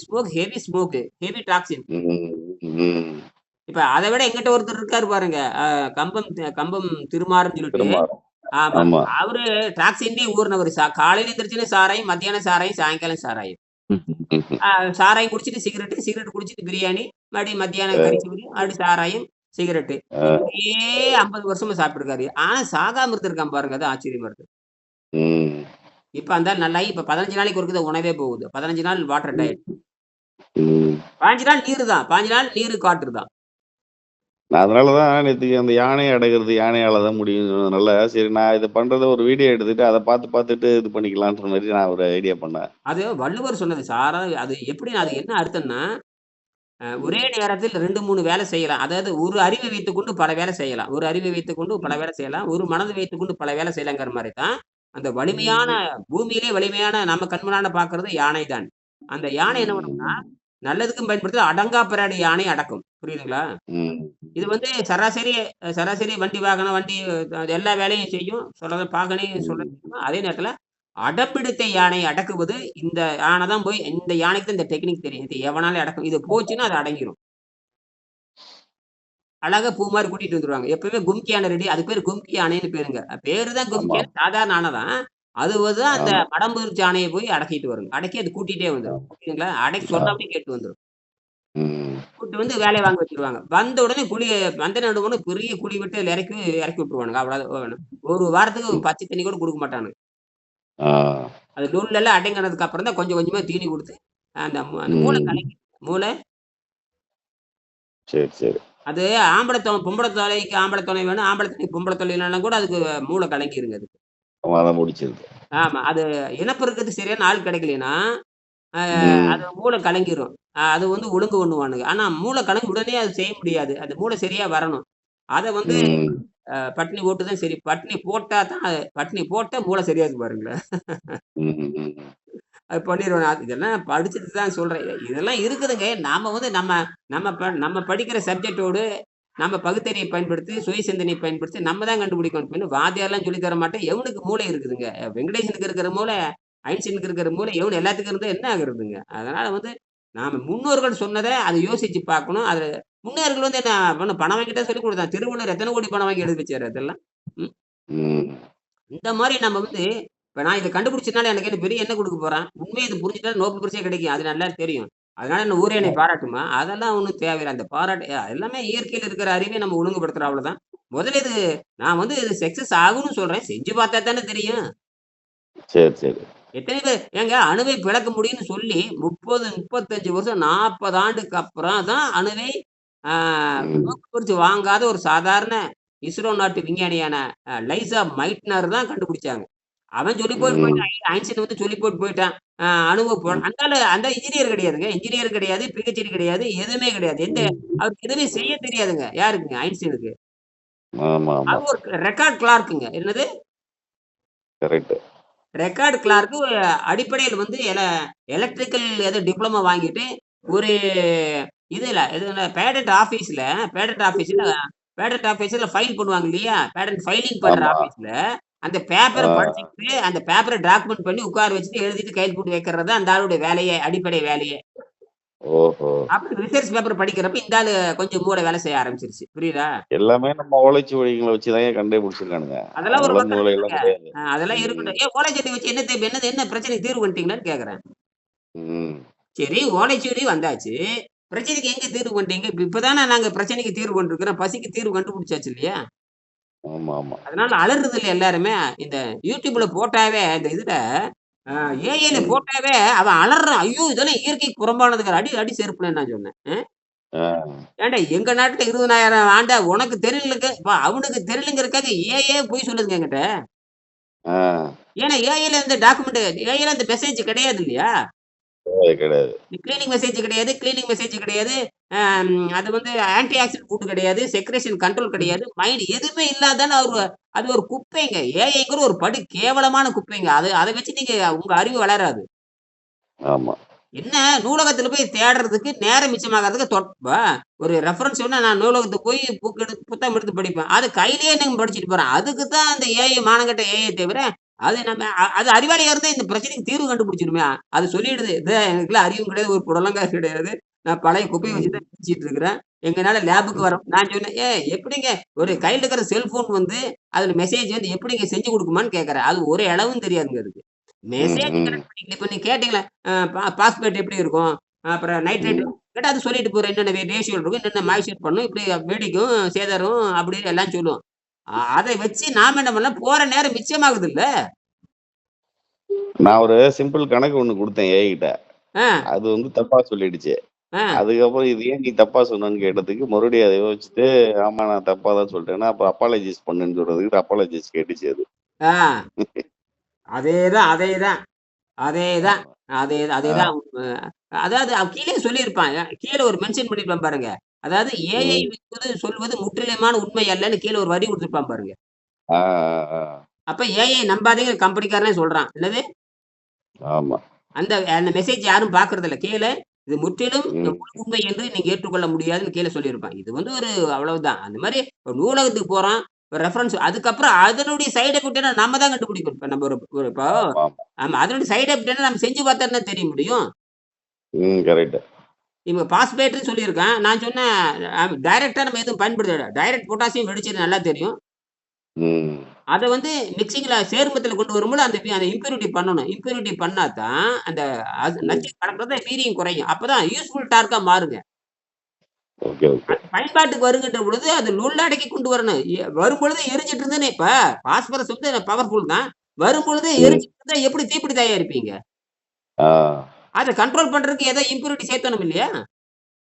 ஹெவி டாக்ஸின். ம். ம். இப்ப அத விட என்கிட்ட ஒருத்தர் இருக்காரு பாருங்க. கம்பம் திருமாறுன்னு சொல்லிட்டு. திரும்ப ஆமா. ஆமா. அவரு டாக்ஸின்லயே ஊறுனவரு. காலையில எந்திரிச்சோனே சாராயம், மத்தியானம் சாராயம், சாயங்காலம் சாராயம். ஆ சாராயம் குடிச்சிட்டு சிகரெட்டு, சிகரெட் குடிச்சிட்டு பிரியாணி, மறுபடியும் மத்தியானம் அ, கறிச்சோறு, மறுபடியும் சாராயம், சிகரெட்டு. அ, இப்படியே 50 வருஷமா சாப்பிட்டுருக்காரு. ஆனா சாகாம இருந்திருக்கான் பாருங்க. அது ஆச்சரியமா இருக்கு. ம். இப்ப அந்த ஆள் நல்லாயி இப்ப 15 நாளைக்கு ஒருக்க தான் உணவே போகுது. 15 நாள் வாட்டர் ம். டயட். ம். 15 நாள் நீரு தான். 15 நாள் நீரு, காற்று தான். நான் அதனால தான் நேத்துக்கு அந்த யானைய அடக்குறது யானையால தான் முடியும்னு சொன்னதுனால, சரி நான் இத பண்றத ஒரு வீடியோ எடுத்துட்டு, அத பார்த்துட்டு இது பண்ணிக்கலான்ற மாரி நான் ஒரு ஐடியா பண்ணேன். அது வள்ளுவர் சொன்னது. அது எப்படின்னா அது என்ன அர்த்தம்ன்னா, ஒரே ம். நேரத்தில் 2, 3 வேலை செய்யலாம். அதாவது ஒரு அறிவை வைத்துக்கொண்டு பல வேலை செய்யலாம். ஒரு அறிவை வைத்துக்கொண்டு பல ம். வேலை செய்யலாம். ஒரு மனதை வைத்துக்கொண்டு பல வேலை செய்யலாங்கிற மாரி தான். அந்த வலிமையான ம். பூமியிலே வலிமையான நம்ம கண் முன்னால பார்க்கிறது யானை தான். அந்த யானை என்ன பண்ணும்னா, ம். நல்லதுக்கும் பயன்படுத்துது. அடங்கா பிராணி யானை அடக்கும். புரியுதுங்களா? ம். இது வந்து சராசரி சராசரி வண்டி வாகனம், எல்லா வேலையும் செய்யும். சொல்றத பார்க்கணும் சொல்றது ம். அதே நேரத்தில அடம்பிடித்த யானையை அடக்குவது இந்த யானை தான் போய் இந்த யானைக்கு தான் இந்த டெக்னிக் தெரியும். இது எவனாலும் அடக்கும். இது போச்சுன்னா அது அடங்கிரும். அழகா பூ மாரி கூட்டிட்டு வந்துருவாங்க. எப்பவுமே கும்கி யானை ரெடி. அதுக்கு பேரு கும்கி யானைன்னு பேருங்க. பேரு தான் கும்கி ஆமா, யானை. சாதாரண யானை தான். அது வந்து அந்த ஆமா, மடம்புரிச்ச யானைய போய் அடக்கிட்டு வருங்க. அடக்கி அது கூட்டிட்டே வந்துரும். ஆமா. புரியுதுங்களா? அடக்கி ஆ. சொன்னபடி கேட்டு வந்துரும். ம். கூட்டு வந்து வேலைய வாங்க வச்சுருவாங்க. வந்த உடனே வந்த நடுவுன பெரிய குழி விட்டு அதுல இறக்கி விட்டுருவானுங்க. அவ்வளவு ஒரு வாரத்துக்கு ம். பச்சை தண்ணி கூட குடுக்க மாட்டானுங்க. ஆ. அது நுல்லெல்லாம் அடங்குனதுக்கு அப்புறம் தான் கொஞ்சம் கொஞ்சமா தீனி குடுத்து, அந்த மூளை ம். கலங்கி மூளை சரி, சரி. அது பொம்பள தொல்லைக்கு ஆம்பள துணை வேணும். ஆம்பள தொல்லைக்கு பொம்பள தொல்லை இல்லன்னா கூட அதுக்கு மூளை கலங்கிருங்க அது. ஆமா அத முடிச்சிருது. ஆமா. அது இனப்பெருக்கத்துக்கு சரியான ஆள் கிடைக்கலைன்னா, அ ம். அது மூளை கலங்கிரும். அது வந்து ஒழுங்கு பண்ணுவானுங்க. ஆனா மூளை கலங்கி உடனே அது செய்ய முடியாது. அது மூளை சரியா வரணும். அத வந்து ம். பட்டினி போட்டு தான் சரி பட்டினி போட்டா தான் பட்டினி போட்டா மூளை சரியாகும் பாருங்களேன். ம். ம். அது பண்ணிருவேன். இதெல்லாம் படிச்சுட்டு தான் சொல்றேன். இதெல்லாம் இருக்குதுங்க. நாம வந்து நம்ம நம்ம படிக்கிற சப்ஜெக்ட்டோடு நம்ம பகுத்தறிவை பயன்படுத்தி, சுய சிந்தனைய பயன்படுத்தி நம்ம தான் கண்டுபிடிக்கணும். பின்ன வாத்தியார்லாம் சொல்லி தர மாட்டேன். எவனுக்கு மூளை இருக்குதுங்க? வெங்கடேசனுக்கு இருக்கிற மூளை, ஐன்ஸ்டீனுக்கு இருக்கிற மூளை, எல்லாத்துக்கும் இருந்தா என்ன ஆகுறதுங்க? அதனால வந்து நாம முன்னோர்கள் சொன்னத அத யோசிச்சு பார்க்கணும். முன்னோர்கள் வந்து என்ன பணம் வாங்கிட்டா சொல்லிக் குடுத்தான். திருவள்ளுவர் எத்தன கோடி பணம் வாங்கி எழுதி வச்சாரு அதெல்லாம். ம். ம். இந்த மாரி நம்ம வந்து இப்ப நான் இத கண்டுபிடிச்சதுனால எனக்கு என்ன பெரிய என்ன குடுக்க போறான்? உண்மைய இது புரிஞ்சுட்டா நோபல் பரிசே கிடைக்கும். அது நல்லா தெரியும். அதனால என்ன ஊரே என்னை பாராட்டுமா? அதெல்லாம் ஒண்ணும் தேவையில்ல. அந்த பாராட்டு எல்லாமே இயற்கையில இருக்கிற அறிவை நம்ம ஒழுங்குபடுத்துறோம் அவ்வளவுதான். முதல்ல நான் வந்து இது சக்சஸ் ஆகும்னு சொல்றேன். செஞ்சு பார்த்தா தானே தெரியும். சரி, சரி. எத்தனை பேர் ஏங்க அணுவை பிளக்க முடியும்னு சொல்லி 30, 35 வருஷம் 40 ஆண்டுக்கு அப்புறம் தான் அணுவை ஆ ம். நோபல் பரிசு வாங்காத ஒரு சாதாரண இஸ்ரோ நாட்டு விஞ்ஞானியான லைசா மைட்னர் தான் கண்டுபிடிச்சாங்க. அவன் சொல்லி போட்டு ம். போயிட்டான். ஐன்ஸ்டீன் வந்து சொல்லி போட்டு போயிட்டான். அணுவ ம். அந்த இன்ஜினியர் கிடையாதுங்க. இன்ஜினியர் கிடையாது, பிஹெச்டி கிடையாது, எதுவுமே கிடையாது. ம். அவருக்கு எதுவுமே செய்ய தெரியாதுங்க. யாருக்குங்க? ஐன்ஸ்டீனுக்கு. ஆமாமா. அவர் ஒரு ரெக்கார்ட் கிளார்க்குங்க. என்னது? கரெக்ட்டு. ரெக்கார்ட் கிளார்க்கு அடிப்படையில வந்து எலக்ட்ரிக்கல் ஏதோ டிப்ளோமா வாங்கிட்டு, ஒரு இதுல பேட்டன்ட் ஆஃபீஸ்ல ஃபைல் பண்ணுவாங்க இல்லையா? பேட்டன்ட் ஃபைலிங் பண்ற ஆமா. ஆஃபீஸ்ல, அந்த பேப்பர ஆ. படிச்சுக்கிட்டு, அந்த பேப்பர டாக்குமெண்ட் பண்ணி உட்கார வச்சுட்டு, எழுதிட்டு கையெழுத்து போட்டு வைக்கிறது தான் அந்த ஆளுடைய வேலையே, அடிப்படை வேலையே. ஓஹோ! அப்படி ரிசர்ச் பேப்பர் படிக்கிறப்ப இந்த ஆளு கொஞ்சம் மூளை வேலை செய்ய ஆரம்பிச்சுருச்சு. புரியுதா? எல்லாமே நம்ம ஓலைச்சுவடிகள வச்சு தாங்க கண்டே பிடிச்சிருக்கானுங்க. அதெல்லாம் ஒரு அதனால பக்கம் மூளையெல்லாம் இருக்கட்டுங்க. கிடையாது. அதெல்லாம் ம். இருக்கட்டும். ஏன் ஓலைச்சுவடி வச்சு என்ன பிரச்சனைக்கு தீர்வு கண்டுட்டீங்களான்னு கேட்கிறேன். ம். சரி, ஓலைச்சுவடி வந்தாச்சு. பிரச்சனைக்கு எங்க தீர்வு கண்டீங்க? இப்ப தானே நாங்க பிரச்சனைக்கு தீர்வு கண்டிருக்கிறோம். பசிக்கு தீர்வு கண்டுபிடிச்சாச்சு இல்லையா? ஆமாமா. அதனால அலறுறது இல்ல எல்லாருமே. இந்த YouTubeல போட்டாவே இந்த இதுல அ ஏஐல ம். போட்டாவே அவன் அலறுறான். ஐயோ! இதெல்லாம் இயற்கைக்கு புறம்பானதுங்க. அடி அடி செருப்புலன்னு நான் சொன்னேன். ஆ. ஏன்டா எங்க நாட்டுல 20,000 ஆண்டா உனக்கு தெரியலங்க அவனுக்கு தெரியலங்கிறதுக்காக ஏஐயே பொய் சொல்லுதுங்க என்கிட்ட. ஆ. ஏன்னா ஏஐல அந்த மெசேஜ் கிடையாது இல்லையா? கிடையாது, கிடையாது. கிளீனிங் மெசேஜ் கிடையாது, கிளீனிங் மெசேஜ் கிடையாது. அது வந்து ஆன்டி ஆக்சிடென்ட் ஃபுட் கிடையாது, செக்ரேஷன் கண்ட்ரோல் ம். கிடையாது. மைண்ட் எதுவுமே இல்லாதான அது ஒரு குப்பைங்க. ஏஐங்கிற ஒரு படு கேவலமான குப்பைங்க. அத வச்சு நீங்க உங்க அறிவு வளராது. ஆமா. என்ன நூலகத்துல போய் தேடுறதுக்கு நேரம் மிச்சமாகறதுக்கு ஒரு ரெஃபரன்ஸ் வேணும்னா நான் நூலகத்துக்கு போய் புத்தகம் எடுத்து படிப்பேன். அது கையிலேயே நம்ம படிச்சுட்டு போறேன். அதுக்கு தான் அந்த ஏஐ மானங்கெட்ட ஏஐ தவிர, அது நம்ம அது அறிவாளியா இருந்தா இந்த பிரச்சனைக்கு தீர்வு கண்டுபிடிச்சிருமே. அது சொல்லிடுது. எனக்கெல்லாம் அறிவும் கிடையாது, ஒரு புடலங்காய் கிடையாது. நான் பழைய குப்பைய வச்சு ம். தான் கிழிச்சிட்டு இருக்கிறேன். எங்கனால லேபுக்கு வரோம். நான் சொன்னேன், எப்படிங்க ஒரு கையில இருக்கிற செல்ஃபோன் வந்து அதுல மெசேஜ் வந்து எப்படிங்க செஞ்சு குடுக்குமான்னு கேட்கிறேன். அது ஒரு இளவும் தெரியாதுங்க அதுக்கு. ம். மெசேஜ் ம். கனெக்ட் பண்ணிக்கல. இப்ப நீங்க கேட்டீங்களா, பாஸ்பேர்ட் எப்படி இருக்கும்? அப்புறம் நைட்ரேட் ம். கேட்டா அது சொல்லிட்டு போறேன். என்னென்ன ரேஷியோ இருக்கும், என்னென்ன மாய்ஸ்சர் பண்ணும், இப்படி வெடிக்கும், சேதாரம் அப்படின்னு எல்லாம் சொல்லும். அதை வச்சு நாம என்ன பண்ணலாம், போற நேரம் மிச்சமாகுதுல்ல. நான் ஒரு சிம்பிள் கணக்கு ஒண்ணு குடுத்தேன் ஏஐ கிட்ட. ஆ, அது வந்து தப்பா சொல்லிடுச்சு. ஆ, அதுக்கப்புறம் இது ஏன் நீ தப்பா சொன்னன்னு கேட்டதுக்கு, மறுபடியும் அத யோசிச்சுட்டு, ஆமா நான் தப்பா தான் சொல்லிட்டேன்னா, அப்ப அப்பாலஜைஸ் பண்ணுன்னு சொல்றதுக்கு அப்பாலஜைஸ் கேட்டுச்சு அது. ஆ. அதேதான், அதேதான், அதேதான், ஆமா. ஆ. அதேதான். அதாவது அவன் கீழயே சொல்லியிருப்பான். கீழ ஒரு மென்ஷன் பண்ணியிருப்பான் பாருங்க. அதாவது ஏஐ ம். சொல்வது முற்றிலுமான உண்மை அல்லன்னு கீழ ஒரு வரி குடுத்திருப்பான் பாருங்க. ஆ, ஆ, ஆ. அப்ப ஏஐ நம்பாதீங்க கம்பெனிக்காரனே சொல்றான். என்னது? ஆமா. அந்த அந்த மெசேஜ் யாரும் பார்க்கறதில்ல. கீழ இது முற்றிலும் ம். முழு உண்மை என்று நீங்க ஏற்றுக்கொள்ள முடியாதுன்னு கீழ சொல்லியிருப்பான். இது வந்து ஒரு அவ்வளவுதான். அந்த மாரி ஒரு நூலகத்துக்கு போறோம். ஒரு ரெஃபரன்ஸ் அதுக்கப்புறம் அதனுடைய சைட் எஃபெக்ட் என்ன நம்ம தான் கண்டுபிடிக்கணும். இப்ப நம்ம ஒரு ஒரு இப்போ ஆமாமா. ஆமா அதனுடைய சைட் எஃபெக்ட் என்ன நம்ம செஞ்சு பார்த்தா என்ன தெரிய முடியும்? ம். கரெக்ட்டு. இப்ப பாஸ்பேட்ன்னு சொல்லியிருக்கான். நான் சொன்னேன் டைரக்ட்டா நம்ம எதுவும் பயன்படுத்த டைரக்ட் பொட்டாசியம் வெடிச்சது நல்லா தெரியும். ம். அத வந்து மிக்ஸிங்ல சேர்மத்துல கொண்டு வரும்போது அந்த இம்ப்யூரிட்டி பண்ணணும். இம்ப்யூரிட்டி பண்ணா தான் அந்த ம். நச்சு கலக்கிறது வீரியம் குறையும். அப்பதான் யூஸ்ஃபுல் டார்க்கா மாறுங்க. Okay, okay. அது பயன்பாட்டுக்கு வருகின்ற பொழுது அது உள்ளடக்கி கொண்டு வரணும். வரும்பொழுது எரிஞ்சிட்டு இருந்தேனே இப்ப பாஸ்பரஸ் வந்து பவர்ஃபுல் தான். வரும்பொழுது ம். எரிஞ்சிட்டு இருந்தா எப்படி தீப்பிடி தயாரிப்பீங்க? ஆ. அத கண்ட்ரோல் பண்றதுக்கு ஏதோ இம்ப்யூரிட்டி சேர்த்தணும் இல்லையா?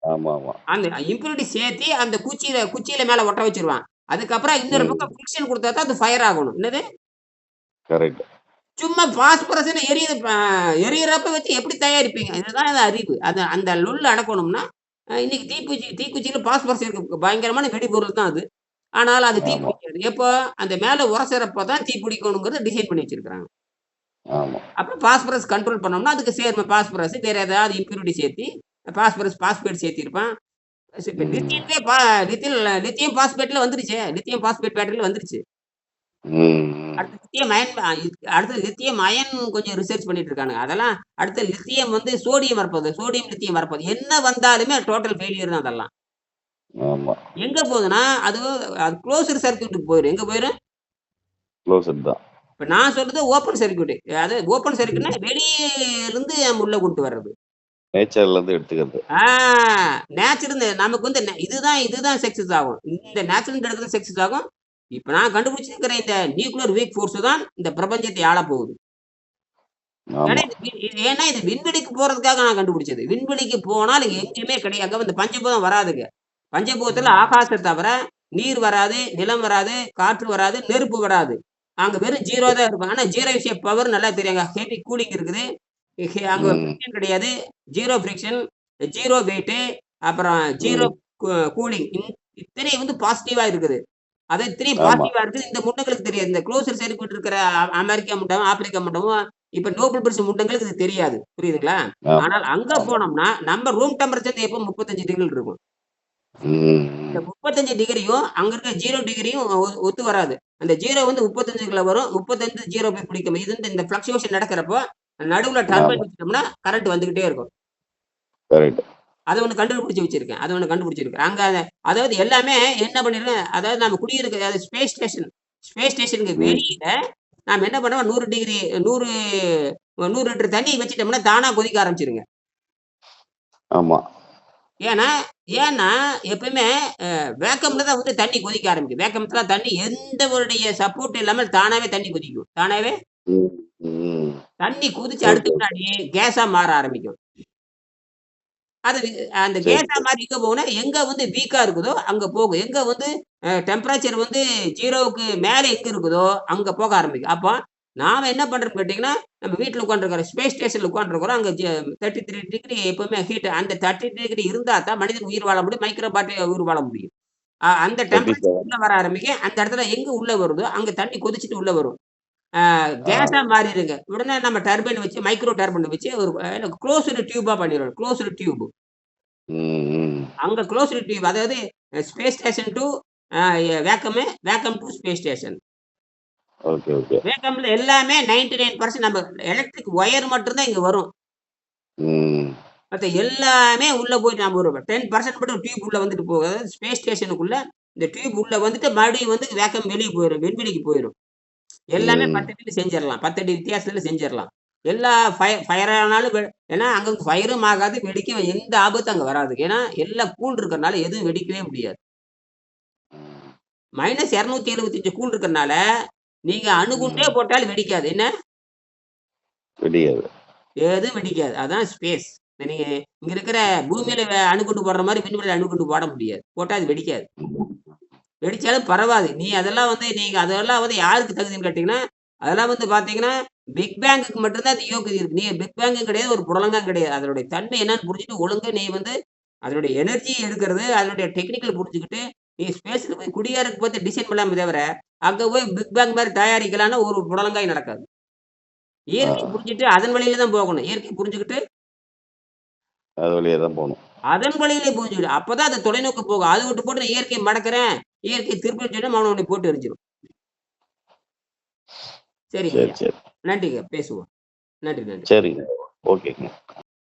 ஆமாமா. அந்த இம்ப்யூரிட்டி சேர்த்தி அந்த குச்சியில மேல ஒட்ட வச்சுருவான். அதுக்கப்புறம் இன்னொரு ம். பக்கம் ஃபிரிக்ஷன் குடுத்தா தான் அது ஃபயர் ஆகணும். என்னது? கரெக்ட். சும்மா பாஸ்பரஸ்ன்னு எரியுது எரியிறப்ப வச்சு எப்படி தயாரிப்பீங்க? இதுதான் அது அறிவு. அந்த லொல் அடக்கணும்னா, இன்னைக்கு தீக்குச்சியில பாஸ்பரஸ் இருக்கு. பயங்கரமான வெடிபொருள் தான் அது. ஆனாலும் அது ஆமா, தீப்பிடிக்காது. எப்போ? அந்த மேல உரசுறப்ப தான் தீப்பிடிக்கணுங்கிறத டிசைன் பண்ணி வச்சிருக்காங்க. ஆமா. அப்ப பாஸ்பரஸ் கண்ட்ரோல் பண்ணோம்னா, அதுக்கு சேர்ம பாஸ்பரஸ் வேற ஏதாவது இம்ப்யூரிட்டி சேர்த்தி, பாஸ்பேட் சேர்த்திருப்பான். இப்ப ம். லித்தியத்திலே லித்தியம் பாஸ்பேட்ல வந்துருச்சே. லித்தியம் பாஸ்பேட் பேட்டரில வந்துருச்சு. ம். ம். அடுத்து லித்தியம் அயன் கொஞ்சம் ரிசர்ச் பண்ணிட்டு இருக்கானுங்க. அதெல்லாம் அடுத்து லித்தியம் வந்து சோடியம் வரப்போகுது. சோடியம், லித்தியம் வரப்போகுது. என்ன வந்தாலுமே டோட்டல் ஃபெயிலியர் தான் அதெல்லாம். ஆமா. எங்க போகுதுன்னா, அது குளோஸ்டு சர்க்யூட்க்கு போயிரும். எங்க போயிரும்? க்ளோஸ்ட் தான். இப்ப நான் சொல்றது ஓப்பன் சர்க்யூட். அது ஓப்பன் சர்க்யூட்னா வெளிய இருந்து நம்ம உள்ள கொண்டு வர்றது. நேச்சர்ல இருந்து எடுத்துக்கிறது. ஆ நேச்சர் நமக்கு வந்து இதுதான் சக்சஸ் ஆகும். இந்த நேச்சுரல் எடுக்கிறது சக்சஸ் ஆகும். இப்ப நான் கண்டுபிடிச்சிருக்கிற இந்த நியூக்ளியர் வீக் ஃபோர்ஸ் தான் இந்த பிரபஞ்சத்தை ஆளப் போகுது. ஏன்னா ஆமா. ஏன்னா இது விண்வெளிக்கு போறதுக்காக நான் கண்டுபிடிச்சது. விண்வெளிக்கு போனால் எங்கேயுமே கிடையாது. அங்க வந்து பஞ்சபூதம் வராதுங்க. பஞ்சபூதத்துல ஆகாசத்த தவிர நீர் வராது, நிலம் வராது, காற்று வராது, நெருப்பு வராது. அங்க வெறும் 0 தான் இருக்கும். ஆனா 0 விஷயம் பவர் நல்லா தெரியுங்க. ஹெவி கூலிங் இருக்குது. அங்க ம். ஃபிரிக்ஷன் கிடையாது. 0 ஃபிரிக்ஷன், 0 வெயிட், அப்புறம் 0 ம். கூலிங். இத்தனை வந்து பாசிட்டிவா இருக்குது. அது இத்தனையும் ஆமா. பாசிட்டிவா இருக்குது. இந்த முண்டங்களுக்கு தெரியாது. இந்த குளோசர் சர்க்யூட் இருக்கிற அமெரிக்கா முண்டமும், ஆப்பிரிக்கா முண்டமும், இப்ப நோபல் பரிசு முண்டங்களுக்கு இது தெரியாது. புரியுதுங்களா? ஆமா. ஆனால் அங்க ஆமா. போனோம்னா, நம்ம ரூம் டெம்பரேச்சர் எப்பவும் 35 டிகிரில இருக்கும். ம். இந்த ம். 35 டிகிரியும், அங்க இருக்க 0 டிகிரியும் ஒத்து வராது. அந்த 0 வந்து 35க்குள்ள வரும். 35 0 போய் பிடிக்கும். இது வந்து இந்த ஃப்ளக்சுவேஷன் நடக்கிறப்போ, நடுவுல டர்பைன் ஆமா. வச்சுட்டோம்னா, கரண்ட் வந்துகிட்டே இருக்கும். கரெக்ட். அத ஒண்ணு கண்டுபிடிச்சு வச்சிருக்கேன். அத ஒண்ணு கண்டுபிடிச்சிருக்கேன். அங்க அதாவது எல்லாமே என்ன பண்ணிருக்கேன், அதாவது நம்ம குடியிருக்க அது ஸ்பேஸ் ஸ்டேஷன். ஸ்பேஸ் ஸ்டேஷனுக்கு ம். வெளியில நாம என்ன பண்ணுவோம் 100 டிகிரி 100 100 லிட்டர் தண்ணி வச்சுட்டோம்னா, தானா கொதிக்க ஆரம்பிச்சுருங்க. ஆமா. ஏன்னா ஏன்னா எப்பவுமே வேக்கம்ல தான் வந்து தண்ணி கொதிக்க ஆரம்பிக்கும். வேக்கம்ல தண்ணி எந்த உடைய சப்போர்ட் இல்லாம தானாவே தண்ணி கொதிக்கும். தானாவே ம். ம். தண்ணி கொதிச்சு அடுத்த ஓகே, ஓகே. வினாடி கேஸா மாற ஆரம்பிக்கும். அது அந்த சரி, கேஸா சரி. மாறி எங்க போகும்னா, எங்க வந்து வீக்கா இருக்குதோ அங்க போகும். எங்க வந்து டெம்பரேச்சர் வந்து 0க்கு மேல எங்க இருக்குதோ, அங்க போக ஆரம்பிக்கும். அப்போ நாம என்ன பண்றோம்னு கேட்டீங்கன்னா, நம்ம வீட்ல உட்கார்ந்துருக்கிறோம். ஸ்பேஸ் ஸ்டேஷன்ல உட்கார்ந்துருக்கிறோம். அங்க 33 டிகிரி எப்பவுமே ஹீட். அந்த 30 டிகிரி இருந்தா தான் மனிதன் உயிர் வாழ முடியும். மைக்ரோ பாக்டீரியா உயிர் வாழ முடியும். அந்த டெம்பரேச்சர் 37. உள்ள வர ஆரம்பிக்கும். அந்த இடத்துல எங்க உள்ள வருதோ, அங்க தண்ணி கொதிச்சுட்டு உள்ள வரும். ஆ. கேஸா மாறிருங்க. உடனே நம்ம டர்பைன் வச்சு மைக்ரோ டர்பைன் வச்சு ஒரு குளோஸ்டு டியூபா பண்ணிருவோம். Closed tube. ம். ம். அங்க குளோஸ்டு டியூப் அதாவது space station to uh vacuum vacuum to space station. Okay, okay. வேக்கம்ல எல்லாமே 99% நம்ம எலக்ட்ரிக் ஒயர் மட்டும் தான் இங்க வரும். ம். மத்த எல்லாமே உள்ள போயிட்டு நம்ம ஒரு 10% மட்டும் டியூப் உள்ள வந்துட்டு போகும். அதாவது ஸ்பேஸ் ஸ்டேஷனுக்குள்ள இந்த டியூப் உள்ள வந்துட்டு மறுபடியும் வந்து வேக்கம் வெளிய போயிரும். விண்வெளிக்கு போயிரும். எல்லாமே ம். 10 அடியில செஞ்சிரலாம். 10 அடி வித்தியாசத்துல செஞ்சிரலாம். எல்லா ஃபயர் ஆனாலும் ஏன்னா அங்க ஃபயரும் ஆகாது, வெடிக்கும் எந்த ஆபத்தும் அங்க வராது. ஏன்னா எல்லாம் கூல் இருக்கறனால எதுவும் வெடிக்கவே முடியாது. ம். -275 கூல் இருக்கறனால, நீங்க அணுகுண்டே ம். போட்டாலும் வெடிக்காது. என்ன? விடியாது. எதுவும் வெடிக்காது. அதான் ஸ்பேஸ். நீங்க இங்க இருக்கிற பூமியில அணுகுண்டு போடுற மாரி விண்வெளியில அணுகுண்டு போட முடியாது. போட்டா அது வெடிக்காது. வெடிச்சாலும் பரவாது. அதெல்லாம் வந்து நீங்க அதெல்லாம் வந்து யாருக்கு தகுதின்னு கேட்டீங்கன்னா, அதெல்லாம் வந்து பார்த்தீங்கன்னா, பிக் பேங்குக்கு மட்டும் தான் அந்த யோகிதை இருக்கு. நீ பிக் பேங்கும் கிடையாது, ஒரு புடலங்காயும் கிடையாது. அதனுடைய தன்மை என்னன்னு புரிஞ்சுட்டு ஒழுங்கா நீ வந்து அதனுடைய எனர்ஜி எடுக்கிறது, அதனுடைய டெக்னிக்கல் புரிஞ்சுக்கிட்டு, நீ ஸ்பேஸ்ல போய் குடியேறக்கு பார்த்து டிசைன் பண்ணலாமே தவிர, அங்க போய் பிக் பேங் மாரி தயாரிக்கலான்னா ஒரு புடலங்காயும் நடக்காது. ஆ. இயற்கைய புரிஞ்சுட்டு அதன் வழியில தான் போகணும். இயற்கைய புரிஞ்சுகிட்டு அது வழியா தான் போணும். அதன் வழியிலே புரிஞ்சுக்கணும். அப்பதான் அது தொலைநோக்கு போகும். அத விட்டு போட்டு நான் இயற்கைய மடக்குறேன், இயற்கைய திருப்புறேன்னு சொன்னா அவன உன்னை போட்டு எரிஞ்சிரும். சரி, சரிங்கய்யா. சரி. நன்றிங்க. பேசுவோம். நன்றி, நன்றி. சரிங்க. ஓகேங்க.